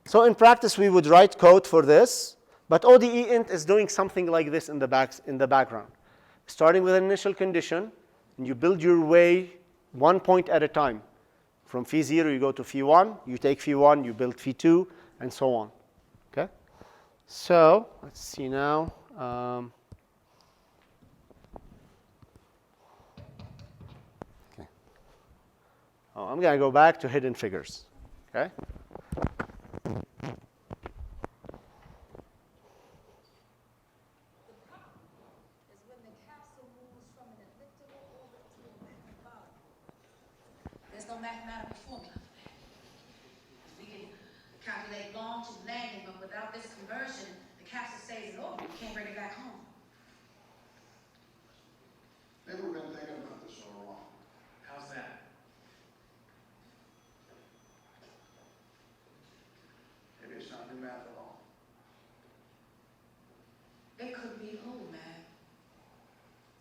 So in practice, we would write code for this, but odeint is doing something like this in the background. Starting with an initial condition, and you build your way one point at a time. From phi 0, you go to phi 1, you take phi 1, you build phi 2, and so on. Okay? So let's see now. Okay. Oh, I'm going to go back to hidden figures. Okay? Mathematical formula. We can calculate launch and landing, but without this conversion, the capsule stays in orbit. You can't bring it back home. Maybe we've been thinking about this all wrong. How's that? Maybe it's not new math at all. It could be old math.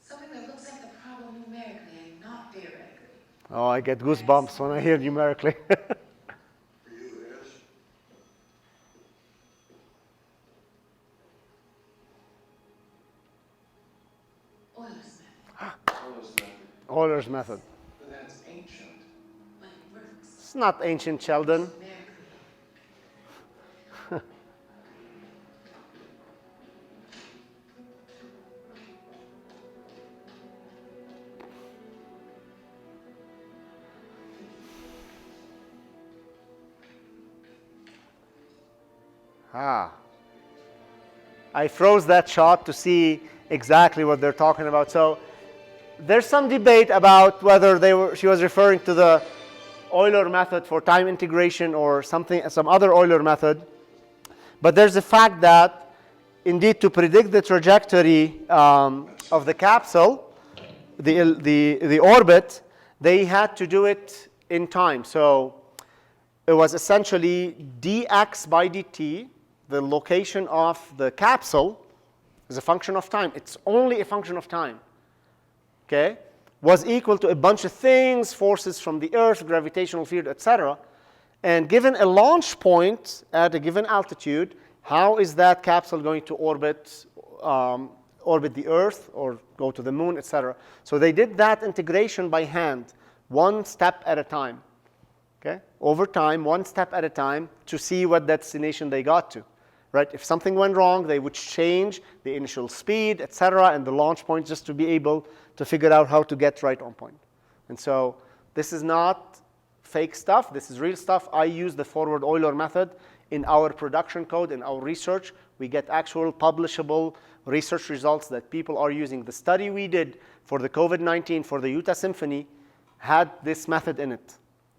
Something that looks at the problem numerically and not theoretically. Oh, I get goosebumps when I hear numerically. For you, it is. Euler's method. Euler's method. Euler's method. But that's ancient. But it works. It's not ancient, Sheldon. Numerically. I froze that shot to see exactly what they're talking about. So there's some debate about whether she was referring to the Euler method for time integration or some other Euler method. But there's the fact that, indeed, to predict the trajectory of the capsule, the orbit, they had to do it in time. So it was essentially dx by dt, the location of the capsule, is a function of time. It's only a function of time. Okay? Was equal to a bunch of things, forces from the Earth, gravitational field, etc. And given a launch point at a given altitude, how is that capsule going to orbit the Earth or go to the moon, etc. So they did that integration by hand, one step at a time. Okay? Over time, one step at a time, to see what destination they got to. right? If something went wrong, they would change the initial speed, etc., and the launch point just to be able to figure out how to get right on point. And so this is not fake stuff. This is real stuff. I use the forward Euler method in our production code, in our research. We get actual publishable research results that people are using. The study we did for the COVID-19 for the Utah Symphony had this method in it.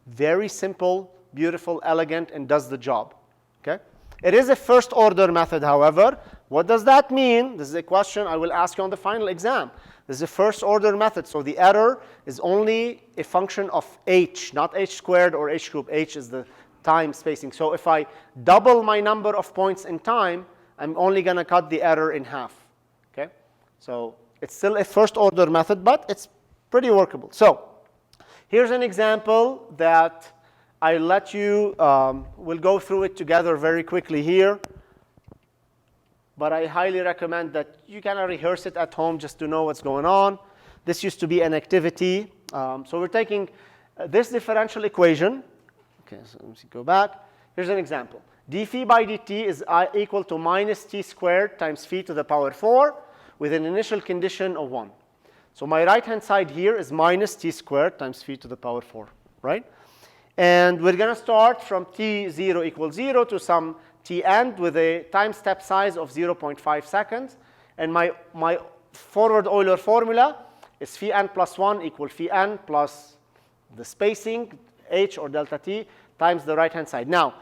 Very simple, beautiful, elegant, and does the job. Okay? It is a first order method, however. What does that mean? This is a question I will ask you on the final exam. This is a first order method, so the error is only a function of h, not h squared or h cubed. H is the time spacing. So if I double my number of points in time, I'm only going to cut the error in half. Okay? So it's still a first order method, but it's pretty workable. So here's an example that I let you, we'll go through it together very quickly here. But I highly recommend that you kind of rehearse it at home just to know what's going on. This used to be an activity. So we're taking this differential equation. Okay, so let me go back. Here's an example. d phi by dt is equal to minus t squared times phi to the power 4 with an initial condition of 1. So my right-hand side here is minus t squared times phi to the power 4, right? And we're going to start from t0 equals 0 to some t end with a time step size of 0.5 seconds. And my forward Euler formula is phi n plus 1 equal phi n plus the spacing, h or delta t, times the right-hand side. Now,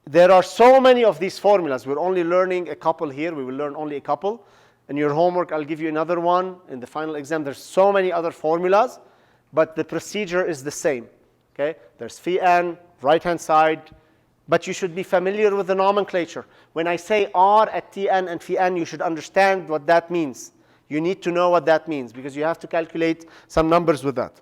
there are so many of these formulas. We're only learning a couple here. We will learn only a couple. In your homework, I'll give you another one. In the final exam, there's so many other formulas, but the procedure is the same. Okay? There's phi n, right-hand side, but you should be familiar with the nomenclature. When I say r at tn and phi n, you should understand what that means. You need to know what that means because you have to calculate some numbers with that.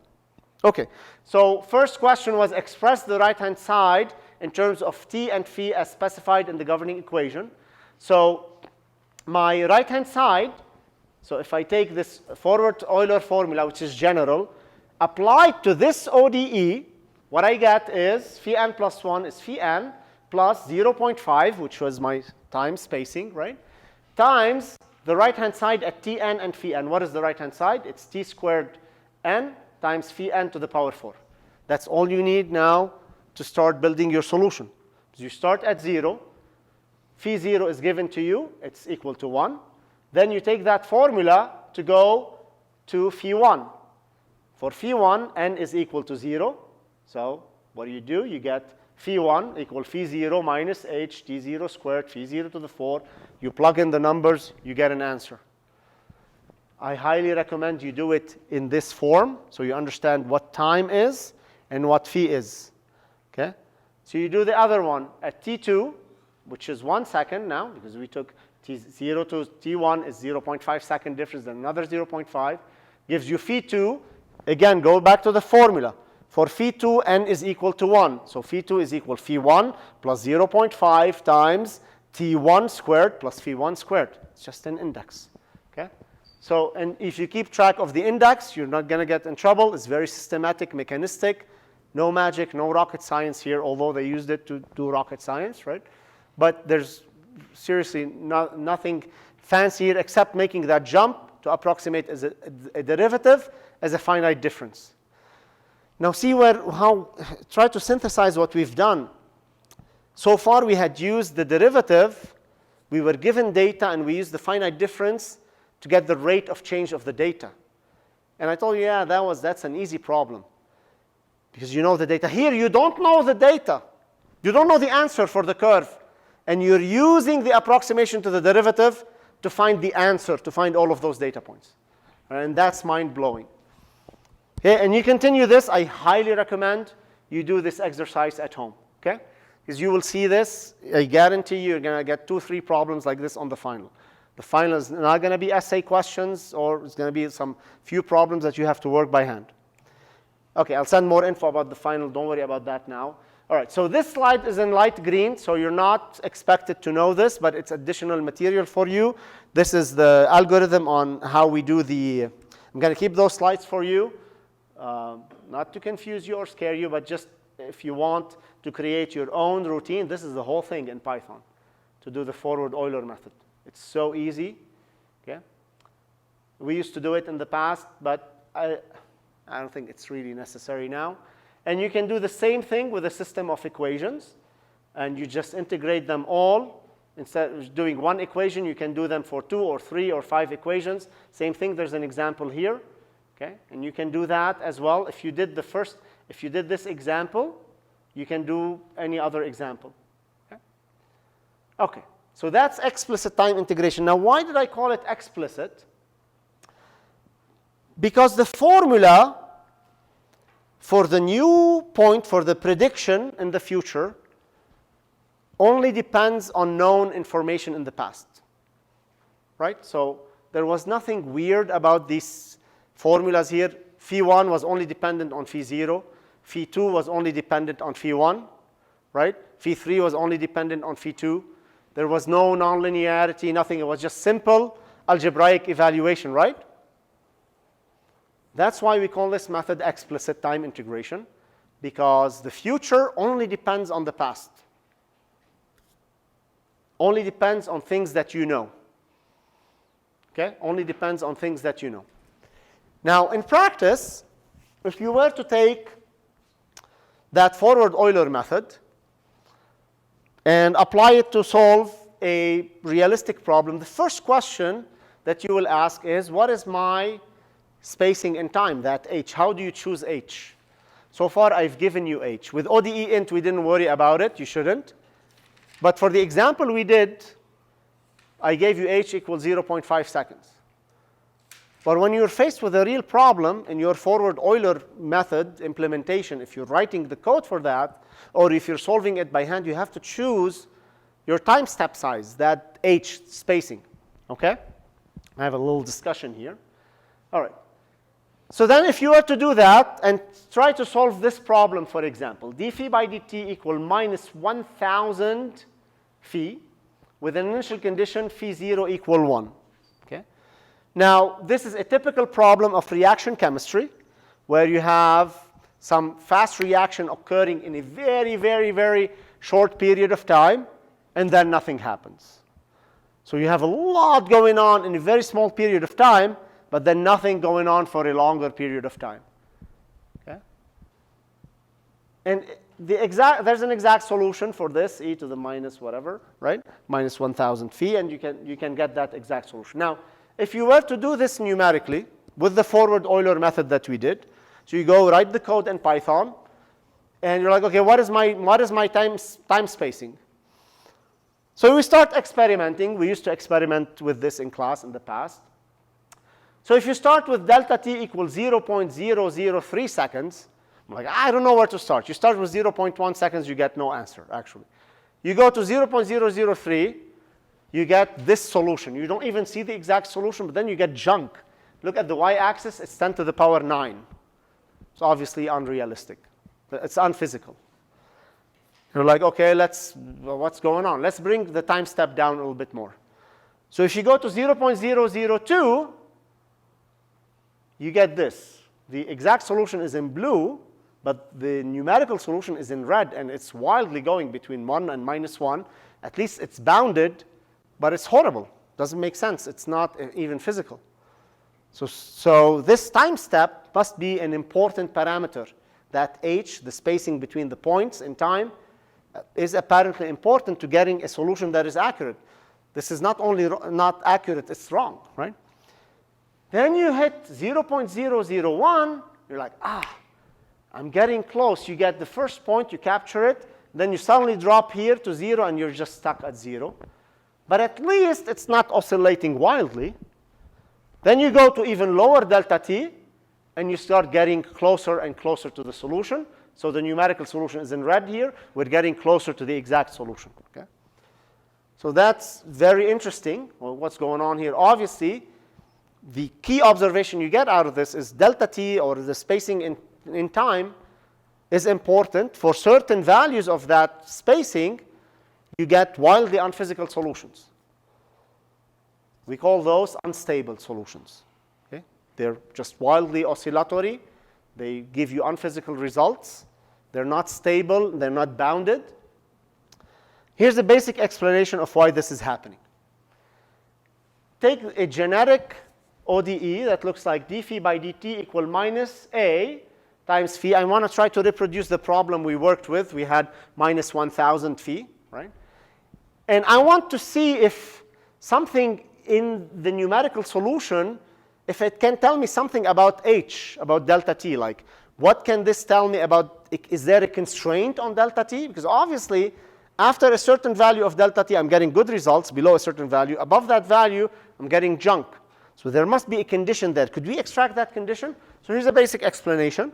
Okay, so first question was express the right-hand side in terms of t and phi as specified in the governing equation. So my right-hand side, so if I take this forward Euler formula, which is general, applied to this ODE, what I get is phi n plus 1 is phi n plus 0.5, which was my time spacing, right, times the right-hand side at tn and phi n. What is the right-hand side? It's t squared n times phi n to the power 4. That's all you need now to start building your solution. So you start at 0. Phi 0 is given to you. It's equal to 1. Then you take that formula to go to phi 1. For phi 1, n is equal to 0. So what do? You get phi 1 equal phi 0 minus h t0 squared, phi 0 to the 4. You plug in the numbers, you get an answer. I highly recommend you do it in this form so you understand what time is and what phi is. Okay? So you do the other one at t2, which is 1 second now, because we took t0 to t1 is 0.5 second difference, then another 0.5, gives you phi 2. Again, go back to the formula. For phi 2, n is equal to 1. So phi 2 is equal phi 1 plus 0.5 times t1 squared plus phi 1 squared. It's just an index. Okay? So, and if you keep track of the index, you're not going to get in trouble. It's very systematic, mechanistic. No magic, no rocket science here, although they used it to do rocket science, right? But there's seriously nothing fancy here except making that jump to approximate as a derivative as a finite difference. Now see try to synthesize what we've done. So far we had used the derivative, we were given data, and we used the finite difference to get the rate of change of the data. And I told you, yeah, that's an easy problem. Because you know the data. Here you don't know the data. You don't know the answer for the curve. And you're using the approximation to the derivative to find the answer, to find all of those data points. And that's mind-blowing. Okay, and you continue this. I highly recommend you do this exercise at home. Okay? Because you will see this. I guarantee you're going to get 2-3 problems like this on the final. The final is not going to be essay questions, or it's going to be some few problems that you have to work by hand. Okay, I'll send more info about the final. Don't worry about that now. All right, so this slide is in light green, so you're not expected to know this, but it's additional material for you. This is the algorithm on how we do I'm going to keep those slides for you, not to confuse you or scare you, but just if you want to create your own routine, this is the whole thing in Python. to do the forward Euler method. It's so easy. Okay? We used to do it in the past, but I don't think it's really necessary now. And you can do the same thing with a system of equations, and you just integrate them all. Instead of doing one equation, you can do them for 2 or 3 or 5 equations. Same thing, there's an example here. Okay? And you can do that as well. If you did this example, you can do any other example. Okay, so that's explicit time integration. Now, why did I call it explicit? Because the formula for the new point, for the prediction in the future, only depends on known information in the past. Right? So there was nothing weird about these formulas here. Phi1 was only dependent on Phi0. Phi2 was only dependent on Phi1. Right? Phi3 was only dependent on Phi2. There was no nonlinearity, nothing. It was just simple algebraic evaluation, right? That's why we call this method explicit time integration, because the future only depends on the past. Only depends on things that you know. Okay? Only depends on things that you know. Now, in practice, if you were to take that forward Euler method and apply it to solve a realistic problem, the first question that you will ask is, what is my spacing in time, that h? How do you choose h? So far, I've given you h. With ODEint, we didn't worry about it. You shouldn't. But for the example we did, I gave you h equals 0.5 seconds. But when you're faced with a real problem in your forward Euler method implementation, if you're writing the code for that, or if you're solving it by hand, you have to choose your time step size, that h spacing. Okay? I have a little discussion here. All right. So then if you were to do that and try to solve this problem, for example, d phi by dt equal minus 1,000 phi with an initial condition phi 0 equal 1. Okay? Now, this is a typical problem of reaction chemistry where you have some fast reaction occurring in a very, very, very short period of time, and then nothing happens. So you have a lot going on in a very small period of time, but then nothing going on for a longer period of time. Okay? And there's an exact solution for this, e to the minus whatever, right? Minus 1,000 phi, and you can get that exact solution. Now, if you were to do this numerically with the forward Euler method that we did, so you go write the code in Python, and you're like, okay, what is my time spacing? So we start experimenting. We used to experiment with this in class in the past. So if you start with delta t equals 0.003 seconds, I'm like, I don't know where to start. You start with 0.1 seconds, you get no answer, actually. You go to 0.003, you get this solution. You don't even see the exact solution, but then you get junk. Look at the y-axis, it's 10 to the power 9. It's obviously unrealistic. It's unphysical. You're like, okay, what's going on? Let's bring the time step down a little bit more. So if you go to 0.002, you get this. The exact solution is in blue, but the numerical solution is in red, and it's wildly going between 1 and minus 1. At least it's bounded, but it's horrible. Doesn't make sense. It's not even physical. So this time step must be an important parameter. That h, the spacing between the points in time, is apparently important to getting a solution that is accurate. This is not only not accurate, it's wrong, right? Then you hit 0.001, you're like, I'm getting close. You get the first point, you capture it, then you suddenly drop here to 0, and you're just stuck at 0. But at least it's not oscillating wildly. Then you go to even lower delta t, and you start getting closer and closer to the solution. So the numerical solution is in red here. We're getting closer to the exact solution. Okay? So that's very interesting. Well, what's going on here? Obviously, the key observation you get out of this is delta t, or the spacing in time, is important. For certain values of that spacing, you get wildly unphysical solutions. We call those unstable solutions. Okay? They're just wildly oscillatory. They give you unphysical results. They're not stable. They're not bounded. Here's a basic explanation of why this is happening. Take a generic ODE that looks like d phi by dt equal minus a times phi. I want to try to reproduce the problem we worked with. We had minus 1,000 phi, right? And I want to see if something in the numerical solution, if it can tell me something about h, about delta t, like what can this tell me about, is there a constraint on delta t? Because obviously, after a certain value of delta t, I'm getting good results. Below a certain value, above that value, I'm getting junk. So there must be a condition there. Could we extract that condition? So here's a basic explanation.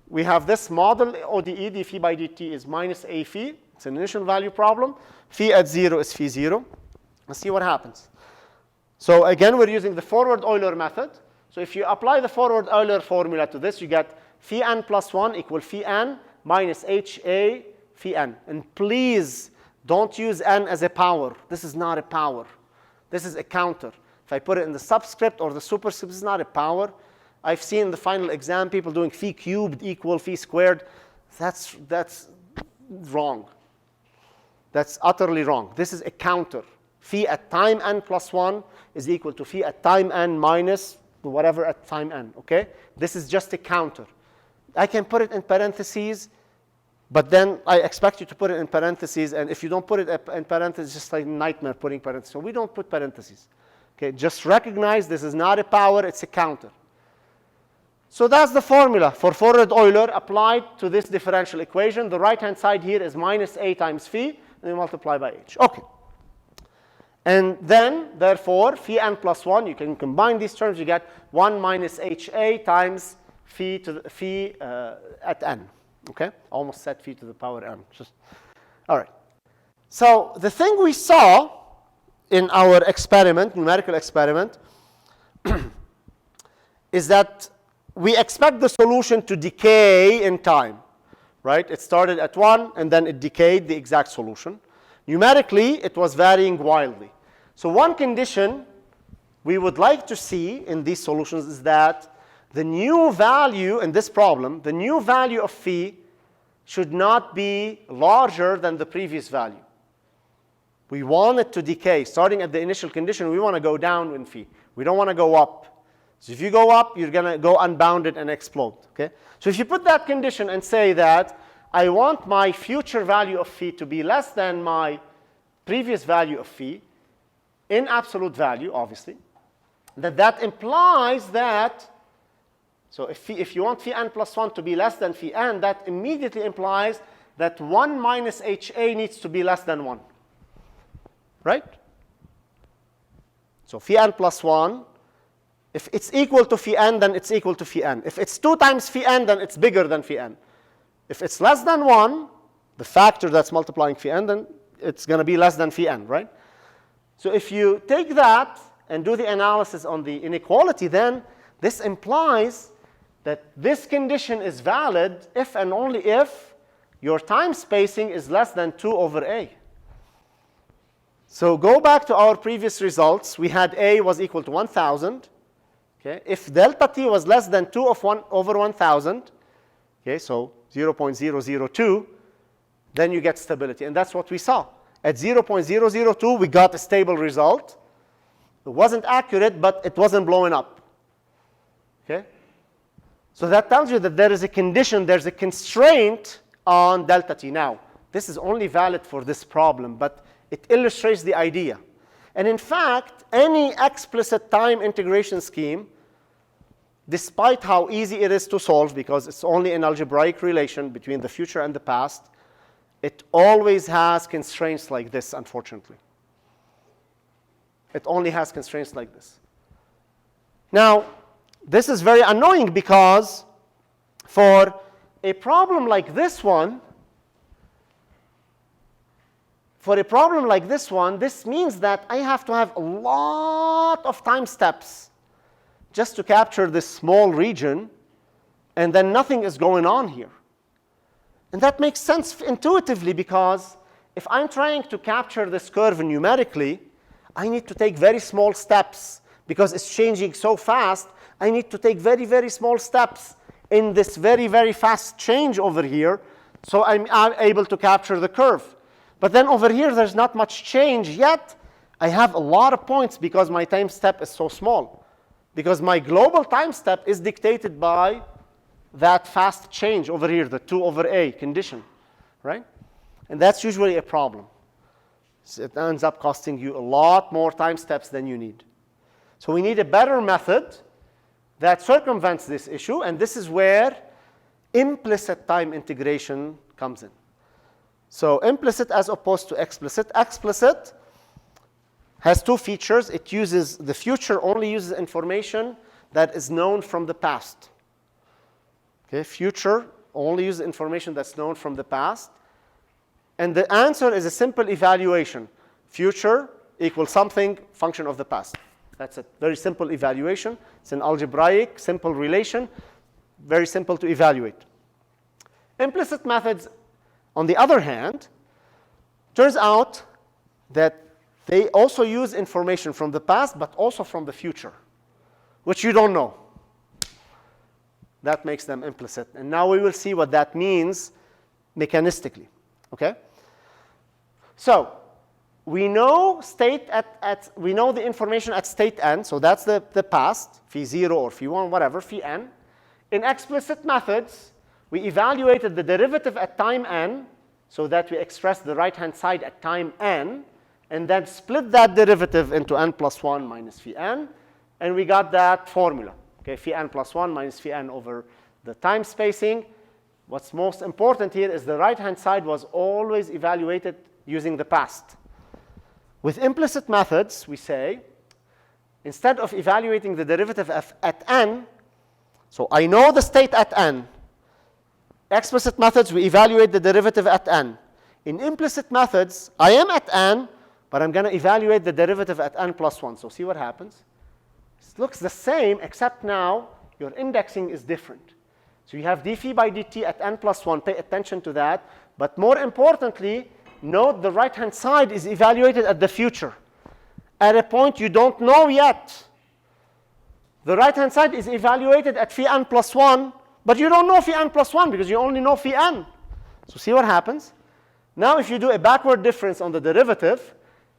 We have this model ODE, d phi by dt is minus a phi. It's an initial value problem. Phi at 0 is phi 0. Let's see what happens. So again, we're using the forward Euler method. So if you apply the forward Euler formula to this, you get phi n plus 1 equal phi n minus ha phi n. And please don't use n as a power. This is not a power. This is a counter. If I put it in the subscript or the superscript, this is not a power. I've seen in the final exam people doing phi cubed equal phi squared. That's wrong. That's utterly wrong. This is a counter. Phi at time n plus 1 is equal to phi at time n minus whatever at time n, okay? This is just a counter. I can put it in parentheses, but then I expect you to put it in parentheses, and if you don't put it in parentheses, it's just like a nightmare putting parentheses. So we don't put parentheses. Okay, just recognize this is not a power, it's a counter. So that's the formula for forward Euler applied to this differential equation. The right-hand side here is minus a times phi, and we multiply by h. Okay. And then, therefore, phi n plus 1, you can combine these terms, you get 1 minus ha times phi to the phi at n. Okay? Almost said phi to the power n. All right. So the thing we saw in our experiment, numerical experiment, is that we expect the solution to decay in time, right? It started at 1, and then it decayed the exact solution. Numerically, it was varying wildly. So one condition we would like to see in these solutions is that the new value in this problem, the new value of phi should not be larger than the previous value. We want it to decay. Starting at the initial condition, we want to go down in phi. We don't want to go up. So if you go up, you're going to go unbounded and explode. Okay? So if you put that condition and say that I want my future value of phi to be less than my previous value of phi, in absolute value, obviously, that implies that, so if you want phi n plus 1 to be less than phi n, that immediately implies that 1 minus ha needs to be less than 1. Right? So phi n plus 1, if it's equal to phi n, then it's equal to phi n. If it's 2 times phi n, then it's bigger than phi n. If it's less than 1, the factor that's multiplying phi n, then it's going to be less than phi n, right? So if you take that and do the analysis on the inequality, then this implies that this condition is valid if and only if your time spacing is less than 2 over a. So go back to our previous results. We had a was equal to 1,000. Okay? If delta t was less than 2 over 1,000, okay, so 0.002, then you get stability. And that's what we saw. At 0.002, we got a stable result. It wasn't accurate, but it wasn't blowing up. Okay? So that tells you that there is a condition, there's a constraint on delta t. Now, this is only valid for this problem, but it illustrates the idea. And in fact, any explicit time integration scheme, despite how easy it is to solve, because it's only an algebraic relation between the future and the past, it always has constraints like this, unfortunately. It only has constraints like this. Now, this is very annoying because for a problem like this one, this means that I have to have a lot of time steps just to capture this small region, and then nothing is going on here. And that makes sense intuitively, because if I'm trying to capture this curve numerically, I need to take very small steps. Because it's changing so fast, I need to take very, very small steps in this very, very fast change over here, so I'm able to capture the curve. But then over here, there's not much change yet. I have a lot of points because my time step is so small. Because my global time step is dictated by that fast change over here, the 2 over a condition, right? And that's usually a problem. So it ends up costing you a lot more time steps than you need. So we need a better method that circumvents this issue, and this is where implicit time integration comes in. So implicit as opposed to explicit. Explicit has 2 features. It uses, the future only uses information that is known from the past. Okay, future only uses information that's known from the past. And the answer is a simple evaluation. Future equals something, function of the past. That's a very simple evaluation. It's an algebraic, simple relation, very simple to evaluate. Implicit methods, on the other hand, turns out that they also use information from the past, but also from the future, which you don't know. That makes them implicit. And now we will see what that means mechanistically. Okay? So we know we know the information at state n, so that's the past, phi 0 or phi 1, whatever, phi n. In explicit methods, we evaluated the derivative at time n, so that we express the right-hand side at time n, and then split that derivative into n plus 1 minus phi n, and we got that formula. Okay, phi n plus 1 minus phi n over the time spacing. What's most important here is the right-hand side was always evaluated using the past. With implicit methods, we say, instead of evaluating the derivative at n, so I know the state at n. Explicit methods, we evaluate the derivative at n. In implicit methods, I am at n, but I'm going to evaluate the derivative at n plus 1. So see what happens. It looks the same, except now your indexing is different. So you have d phi by dt at n plus 1. Pay attention to that. But more importantly, note the right-hand side is evaluated at the future, at a point you don't know yet. The right-hand side is evaluated at phi n plus 1, but you don't know phi n plus 1 because you only know phi n. So see what happens? Now if you do a backward difference on the derivative,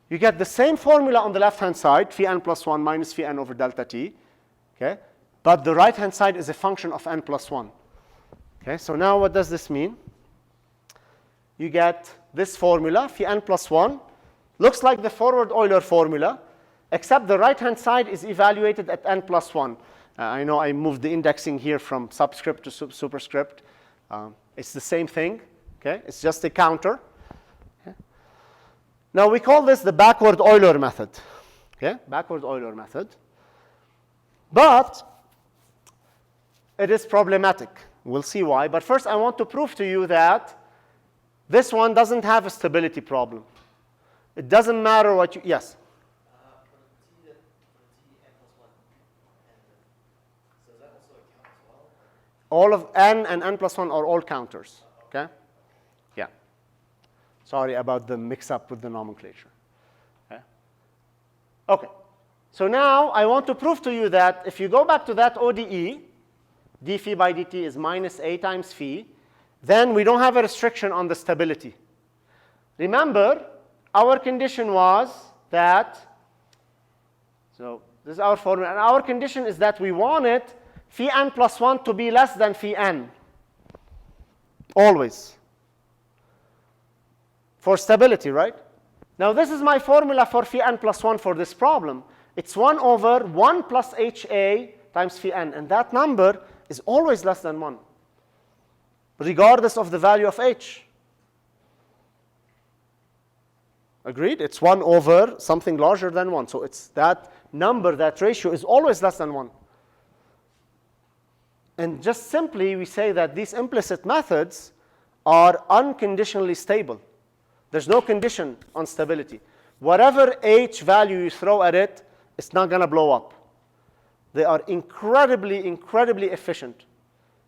you get the same formula on the left-hand side, phi n plus 1 minus phi n over delta t. Okay? But the right-hand side is a function of n plus 1. Okay? So now what does this mean? You get this formula, phi n plus 1, looks like the forward Euler formula, except the right-hand side is evaluated at n plus 1. I know I moved the indexing here from subscript to superscript. It's the same thing. Okay? It's just a counter. Okay? Now we call this the backward Euler method. Okay? Backward Euler method. But it is problematic. We'll see why. But first I want to prove to you that this one doesn't have a stability problem. It doesn't matter what you, yes? All of n and n plus 1 are all counters. Okay? Yeah. Sorry about the mix-up with the nomenclature. Okay? Okay. So now I want to prove to you that if you go back to that ODE, d phi by dt is minus a times phi, then we don't have a restriction on the stability. Remember, our condition was that, so this is our formula, and our condition is that we wanted phi n plus 1 to be less than phi n. Always. For stability, right? Now this is my formula for phi n plus 1 for this problem. It's 1 over 1 plus HA times phi n, and that number is always less than 1, regardless of the value of h. Agreed? It's 1 over something larger than 1. So it's that number, that ratio is always less than 1. And just simply, we say that these implicit methods are unconditionally stable. There's no condition on stability. Whatever h value you throw at it, it's not going to blow up. They are incredibly, incredibly efficient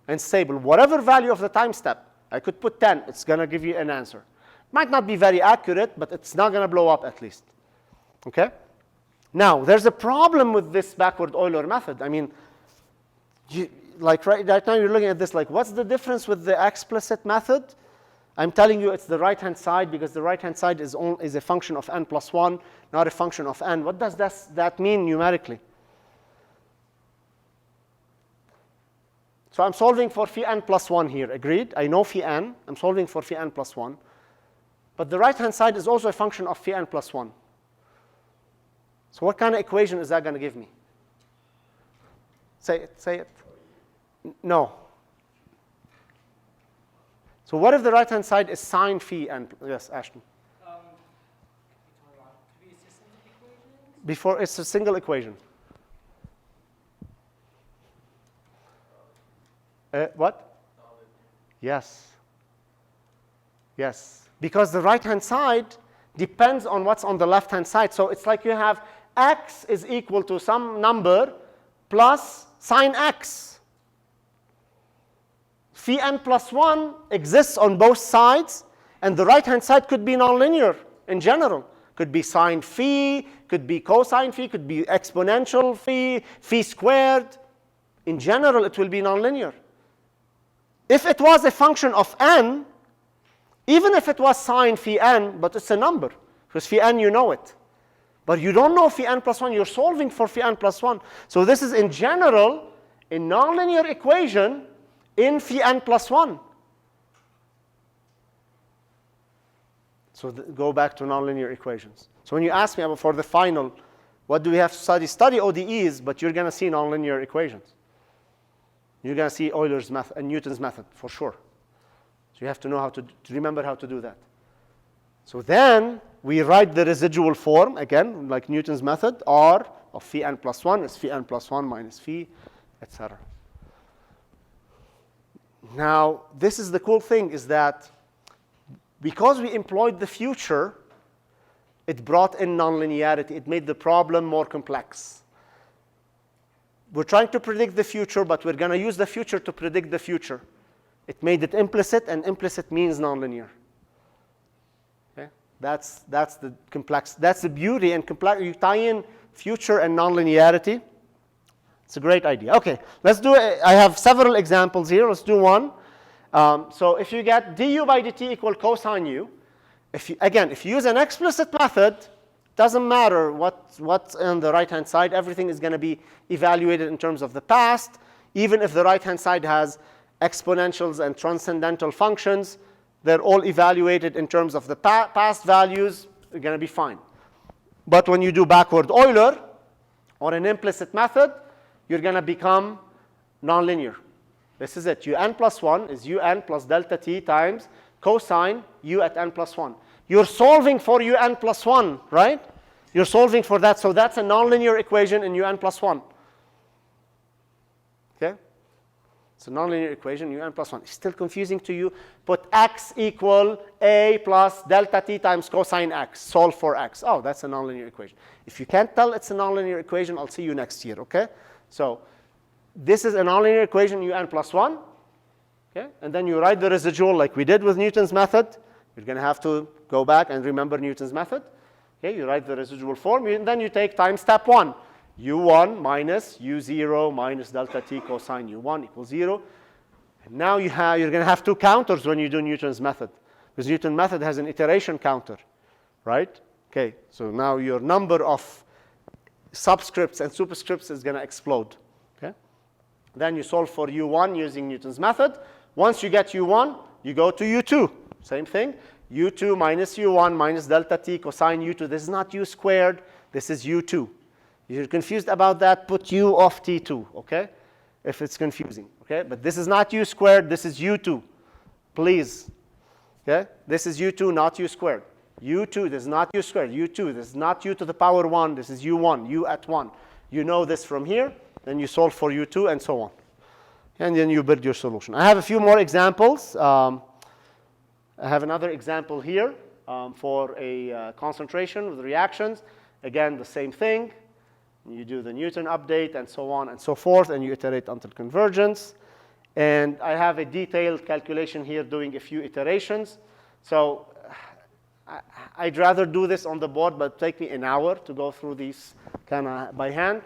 and stable. Whatever value of the time step, I could put 10, it's going to give you an answer. Might not be very accurate, but it's not going to blow up at least. Okay? Now, there's a problem with this backward Euler method. I mean, right now you're looking at this like, what's the difference with the explicit method? I'm telling you it's the right-hand side because the right-hand side is a function of n plus 1, not a function of n. What does that mean numerically? So I'm solving for phi n plus 1 here, agreed? I know phi n. I'm solving for phi n plus 1. But the right-hand side is also a function of phi n plus 1. So what kind of equation is that going to give me? Say it, say it. No. So what if the right-hand side is sine phi n? Yes, Ashton. Before it's a single equation. What? Yes. Yes. Because the right-hand side depends on what's on the left-hand side. So it's like you have x is equal to some number plus sine x. Phi n plus 1 exists on both sides, and the right-hand side could be nonlinear in general. Could be sine phi, could be cosine phi, could be exponential phi, phi squared. In general, it will be nonlinear. If it was a function of n, even if it was sine phi n, but it's a number, because phi n, you know it. But you don't know phi n plus 1, you're solving for phi n plus 1. So this is, in general, a nonlinear equation in phi n plus 1. So go back to nonlinear equations. So when you ask me about for the final, what do we have to study? Study ODEs, but you're going to see nonlinear equations. You're going to see Euler's method and Newton's method, for sure. So you have to know how to remember how to do that. So then we write the residual form, again, like Newton's method, R of phi n plus 1 is phi n plus 1 minus phi, etc. Now, this is the cool thing, is that because we employed the future, it brought in nonlinearity. It made the problem more complex. We're trying to predict the future, but we're going to use the future to predict the future. It made it implicit, and implicit means nonlinear. Okay? That's the complex. That's the beauty and complex. You tie in future and nonlinearity. It's a great idea. Okay, let's do it. I have several examples here. Let's do one. So if you get du by dt equal cosine u, if you use an explicit method, doesn't matter what's on the right-hand side. Everything is going to be evaluated in terms of the past. Even if the right-hand side has exponentials and transcendental functions, they're all evaluated in terms of the past values. They're going to be fine. But when you do backward Euler or an implicit method, you're going to become nonlinear. This is it. Un plus 1 is un plus delta t times cosine u at n plus 1. You're solving for un plus 1, right? You're solving for that. So that's a nonlinear equation in un plus 1. Okay? It's a nonlinear equation, un plus 1. It's still confusing to you. Put x equal a plus delta t times cosine x. Solve for x. Oh, that's a nonlinear equation. If you can't tell it's a nonlinear equation, I'll see you next year, okay? So this is a nonlinear equation, un plus 1. Okay? And then you write the residual like we did with Newton's method. You're going to have to go back and remember Newton's method. Okay? You write the residual form, and then you take time step 1. u1 minus u0 minus delta t cosine u1 equals 0. And now you're going to have two counters when you do Newton's method, because Newton's method has an iteration counter, right? Okay, so now your number of subscripts and superscripts is going to explode. Okay? Then you solve for u1 using Newton's method. Once you get u1, you go to u2. Same thing. u2 minus u1 minus delta t cosine u2. This is not u squared. This is u2. If you're confused about that, put u of t2, okay? If it's confusing, okay? But this is not u squared. This is u2. Please, okay? This is u2, not u squared. u2, this is not u squared. u2, this is not u to the power 1. This is u1, u at 1. You know this from here. Then you solve for u2 and so on. And then you build your solution. I have a few more examples. I have another example here for a concentration with reactions. Again, the same thing. You do the Newton update and so on and so forth, and you iterate until convergence. And I have a detailed calculation here doing a few iterations. So I'd rather do this on the board, but take me an hour to go through these kind of by hand.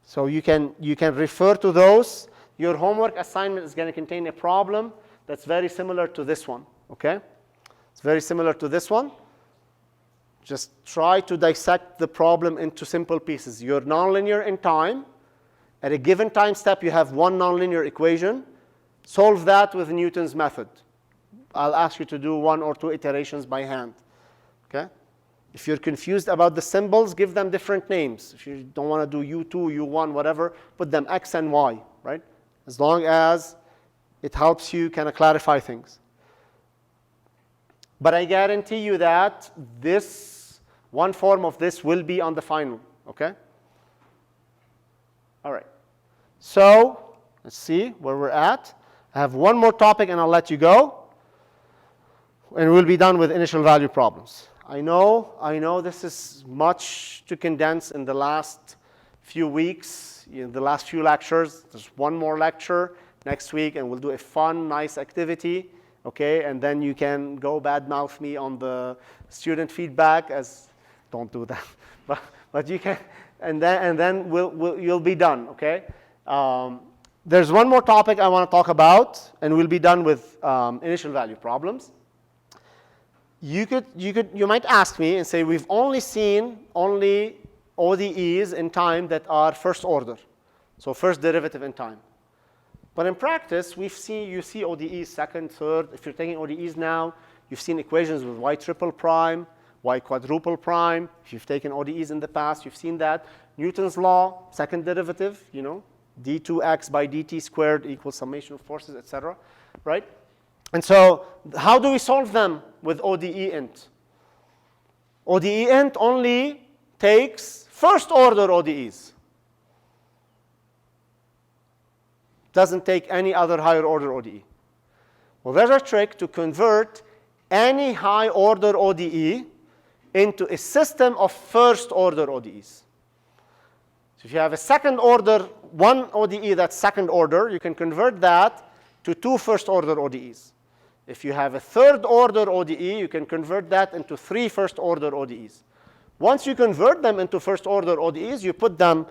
So you can refer to those. Your homework assignment is going to contain a problem that's very similar to this one, okay? It's very similar to this one. Just try to dissect the problem into simple pieces. You're nonlinear in time. At a given time step, you have one nonlinear equation. Solve that with Newton's method. I'll ask you to do 1 or 2 iterations by hand, okay? If you're confused about the symbols, give them different names. If you don't want to do U2, U1, whatever, put them X and Y, right? As long as it helps you kind of clarify things. But I guarantee you that this, one form of this will be on the final, okay? All right. So let's see where we're at. I have one more topic and I'll let you go. And we'll be done with initial value problems. I know this is much to condense in the last few weeks, the last few lectures. There's one more lecture next week, and we'll do a fun, nice activity, okay? And then you can go badmouth me on the student feedback as, don't do that, but you can, and then you'll be done, okay? There's one more topic I want to talk about, and we'll be done with initial value problems. You might ask me and say, we've only seen ODEs in time that are first order, so first derivative in time. But in practice, you see ODEs second, third. If you're taking ODEs now, you've seen equations with y triple prime, y quadruple prime. If you've taken ODEs in the past, you've seen that. Newton's law, second derivative, d2x by dt squared equals summation of forces, etc., right? And so how do we solve them with ODEint? ODEint only takes first order ODEs. Doesn't take any other higher order ODE. Well, there's a trick to convert any high order ODE into a system of first order ODEs. So if you have a second order, one ODE that's second order, you can convert that to 2 first order ODEs. If you have a third order ODE, you can convert that into 3 first order ODEs. Once you convert them into first order ODEs, you put them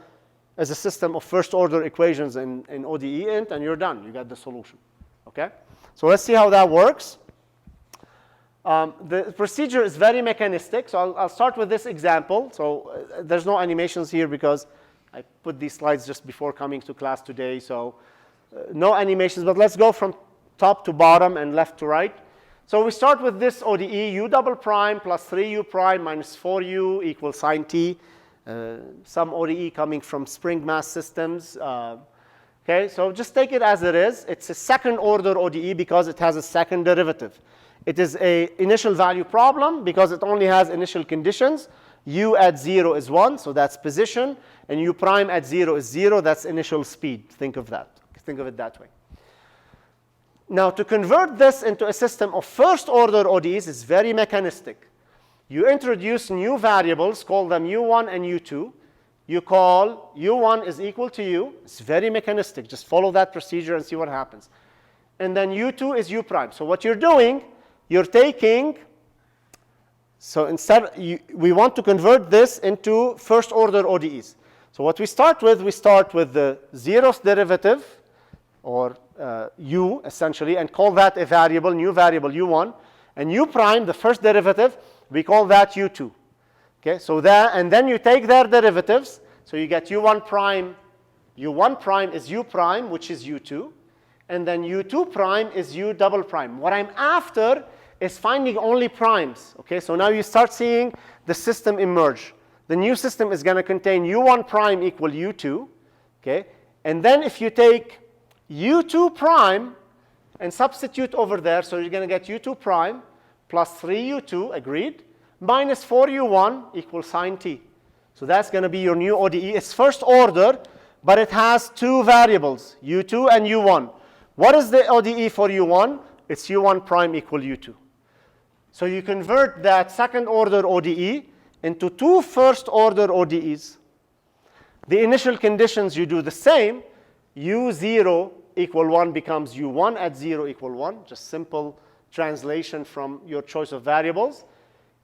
as a system of first order equations in ODEint, and you're done. You got the solution, okay? So let's see how that works. The procedure is very mechanistic, so I'll start with this example. So there's no animations here because I put these slides just before coming to class today, so no animations, but let's go from top to bottom and left to right. So we start with this ODE, u double prime plus 3u prime minus 4u equals sine t. Some ODE coming from spring mass systems. Okay, so just take it as it is. It's a second order ODE because it has a second derivative. It is an initial value problem because it only has initial conditions. U at 0 is 1, so that's position. And u prime at 0 is 0, that's initial speed. Think of that. Think of it that way. Now, to convert this into a system of first order ODEs is very mechanistic. You introduce new variables, call them u1 and u2. You call u1 is equal to u. It's very mechanistic. Just follow that procedure and see what happens. And then u2 is u prime. So what you're doing, you're taking, so instead, we want to convert this into first order ODEs. So what we start with the 0th derivative, or u, essentially, and call that a variable, new variable u1. And u prime, the first derivative, we call that u2. Okay, so that, and then you take their derivatives. So you get u1 prime is u prime, which is u2. And then u2 prime is u double prime. What I'm after is finding only primes. Okay, so now you start seeing the system emerge. The new system is going to contain u1 prime equal u2. Okay, and then if you take u2 prime and substitute over there, so you're going to get u2 prime plus 3u2, agreed, minus 4u1 equals sine t. So that's going to be your new ODE. It's first order, but it has 2 variables, u2 and u1. What is the ODE for u1? It's u1 prime equal u2. So you convert that second order ODE into 2 first order ODEs. The initial conditions, you do the same. u0 equal 1 becomes u1 at 0 equal 1. Just simple translation from your choice of variables.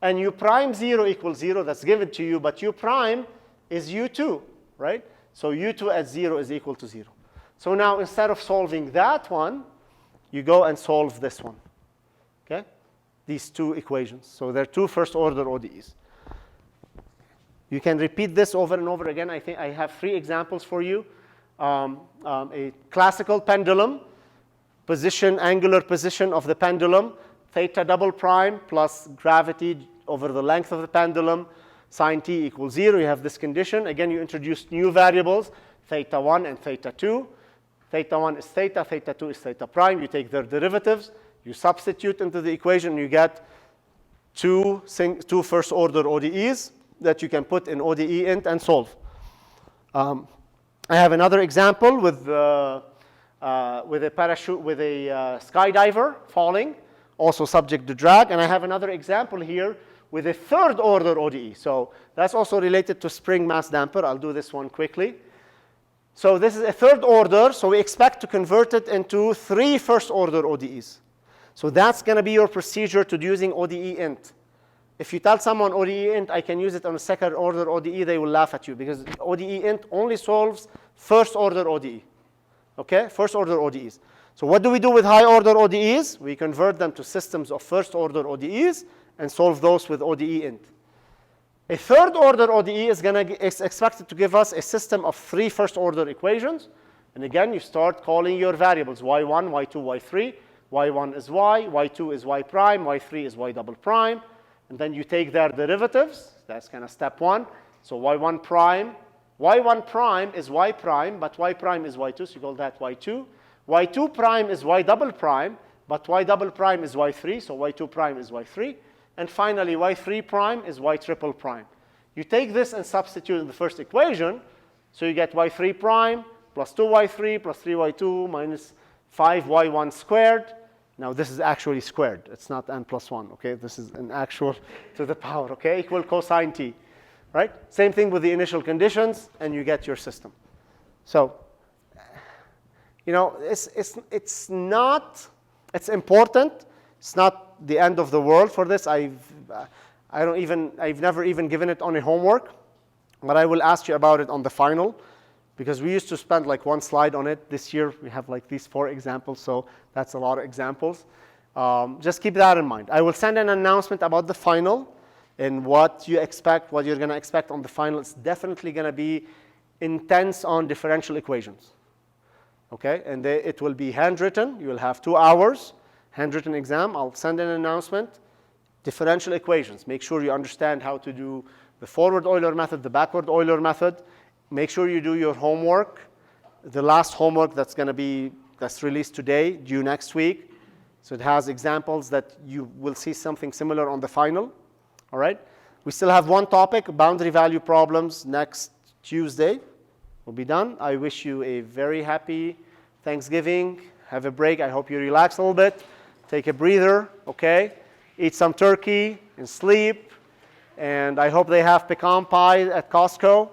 And u prime 0 equals 0, that's given to you, but u prime is u2, right? So u2 at 0 is equal to 0. So now instead of solving that one, you go and solve this one. Okay? These two equations. So they're two first-order ODEs. You can repeat this over and over again. I think I have 3 examples for you. A classical pendulum, angular position of the pendulum, theta double prime plus gravity over the length of the pendulum, sine t equals 0. You have this condition. Again, you introduce new variables, theta 1 and theta 2. Theta 1 is theta 2 is theta prime. You take their derivatives, you substitute into the equation, you get two first-order ODEs that you can put in odeint and solve. I have another example with a skydiver falling, also subject to drag, and I have another example here with a third-order ODE. So that's also related to spring mass damper. I'll do this one quickly. So this is a third order, so we expect to convert it into 3 first-order ODEs. So that's going to be your procedure to using odeint. If you tell someone odeint, I can use it on a second-order ODE, they will laugh at you because odeint only solves first-order ODE. Okay? First-order ODEs. So what do we do with high-order ODEs? We convert them to systems of first-order ODEs and solve those with odeint. A third-order ODE is expected to give us a system of 3 first-order equations. And again, you start calling your variables, y1, y2, y3. y1 is y, y2 is y prime, y3 is y double prime. And then you take their derivatives. That's kind of step 1. So y1 prime is y prime, but y prime is y2, so you call that y2. y2 prime is y double prime, but y double prime is y3, so y2 prime is y3. And finally, y3 prime is y triple prime. You take this and substitute in the first equation, so you get y3 prime plus 2y3 plus 3y2 minus 5y1 squared. Now, this is actually squared. It's not n plus 1, okay? This is an actual to the power, okay? Equal cosine t, right? Same thing with the initial conditions, and you get your system. So, you know, it's important. It's not the end of the world for this. I've never even given it on a homework, but I will ask you about it on the final, because we used to spend like 1 slide on it. This year we have like these 4 examples, so that's a lot of examples. Just keep that in mind. I will send an announcement about the final and what you expect, what you're going to expect on the final. It's definitely going to be intense on differential equations. Okay, and it will be handwritten. You will have 2 hours. Handwritten exam. I'll send an announcement. Differential equations. Make sure you understand how to do the forward Euler method, the backward Euler method. Make sure you do your homework. The last homework that's released today, due next week. So it has examples that you will see something similar on the final. All right. We still have 1 topic, boundary value problems, next Tuesday. We'll be done. I wish you a very happy Thanksgiving. Have a break. I hope you relax a little bit. Take a breather, okay? Eat some turkey and sleep. And I hope they have pecan pie at Costco.